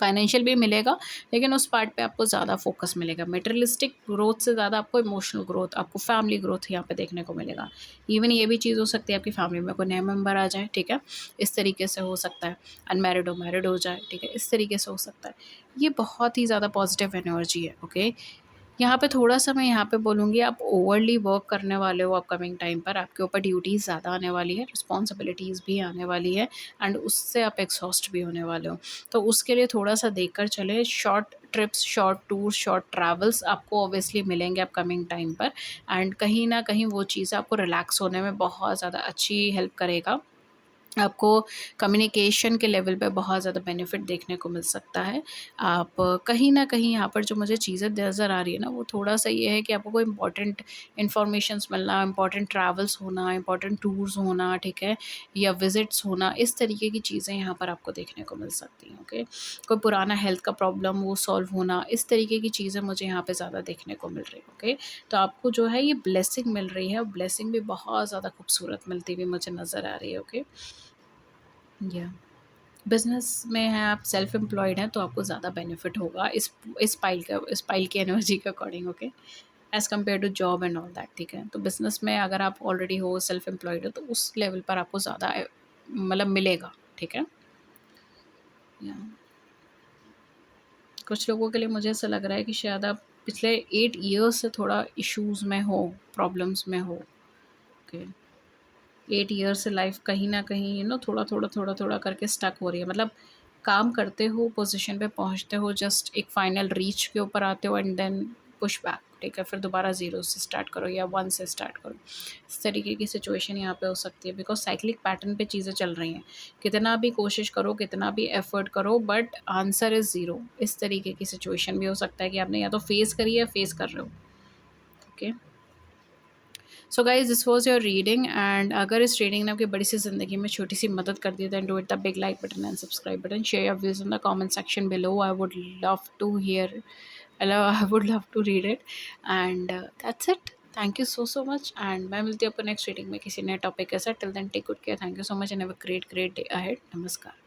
फाइनेंशियल भी मिलेगा, लेकिन उस पार्ट पे आपको ज़्यादा फोकस मिलेगा। मटेरियलिस्टिक ग्रोथ से ज़्यादा आपको इमोशनल ग्रोथ, आपको फैमिली ग्रोथ यहाँ पे देखने को मिलेगा। इवन ये भी चीज़ हो सकती है आपकी फैमिली में कोई नया मेंबर आ जाए, ठीक है? इस तरीके से हो सकता है। अनमैरिड हो, मैरिड हो जाए, ठीक है? इस तरीके से हो सकता है। ये बहुत ही ज़्यादा पॉजिटिव एनर्जी है, ओके? यहाँ पे थोड़ा-सा मैं यहाँ पे बोलूँगी, आप ओवरली वर्क करने वाले हो अपकमिंग टाइम पर, आपके ऊपर ड्यूटीज़ ज़्यादा आने वाली है, रिस्पॉन्सिबिलिटीज़ भी आने वाली है, एंड उससे आप एग्ज़ॉस्ट भी होने वाले हो। तो उसके लिए थोड़ा-सा देख कर चलें, short trips, short tours, short travels आपको ऑब्वियसली मिलेंगे अपकमिंग टाइम पर, एंड कहीं न कहीं वो चीज़ आपको रिलैक्स होने में बहुत ज़्यादा अच्छी हेल्प करेगा। आपको कम्युनिकेशन के लेवल पे बहुत ज़्यादा बेनिफिट देखने को मिल सकता है। आप कहीं न कहीं यहाँ पर जो मुझे चीज़ें नज़र आ रही है ना, वो थोड़ा-सा ये है कि आपको कोई इम्पोर्टेंट इन्फॉर्मेशंस मिलना, इम्पोर्टेंट ट्रैवल्स होना, इम्पोर्टेंट टूर्स होना, ठीक है? या विज़िट्स होना, इस तरीके की चीज़ें यहाँ पर आपको देखने को मिल सकती हैं, ओके? कोई पुराना हेल्थ का प्रॉब्लम वो सॉल्व होना, इस तरीके की चीज़ें मुझे यहाँ पे ज़्यादा देखने को मिल रही है, ओके? तो आपको जो है ये ब्लेसिंग मिल रही है, और ब्लेसिंग भी बहुत ज़्यादा खूबसूरत मिलती हुई मुझे नज़र आ रही है, ओके? या बिज़नेस में हैं आप, सेल्फ एम्प्लॉयड हैं, तो आपको ज़्यादा बेनिफिट होगा इस पाइल की एनर्जी के according, okay? As compare to job and all that, ठीक है? तो बिज़नेस में अगर आप ऑलरेडी हो, सेल्फ एम्प्लॉयड हो, तो उस लेवल पर आपको ज़्यादा मतलब मिलेगा, ठीक है? या कुछ लोगों के लिए मुझे ऐसा लग रहा है कि शायद आप पिछले 8 ईयर्स से थोड़ा इश्यूज़ में हो, प्रॉब्लम्स में हो, ओके? 8 ईयर्स से लाइफ कहीं न कहीं थोड़ा-थोड़ा करके स्टक हो रही है। मतलब काम करते हो, पोज़ीशन पे पहुँचते हो, जस्ट एक फाइनल रीच के ऊपर आते हो, एंड देन पुश बैक, ठीक है? फिर दोबारा ज़ीरो से स्टार्ट करो या 1 से स्टार्ट करो। इस तरीके की सिचुएशन यहाँ पे हो सकती है, बिकॉज़ साइक्लिक पैटर्न पे चीज़ें चल रही हैं। कितना भी कोशिश करो, कितना भी एफ़र्ट करो, बट आंसर इज़ ज़ीरो। इस तरीके की सिचुएशन भी हो सकता है कि आपने या तो फेस करी है या फेस कर रहे हो, okay? So guys this was your reading, and अगर इस रीडिंग ने आपकी बड़ी सी ज़िंदगी में छोटी सी मदद कर दी, then do it the big like button and subscribe button, share your views in the comment section below. I would love to hear, I would love to read it, and that's it. Thank you so much, and मैं मिलती हूँ आपको next reading में किसी नए topic के साथ। Till then take good care, thank you so much, and have a great day ahead. नमस्कार।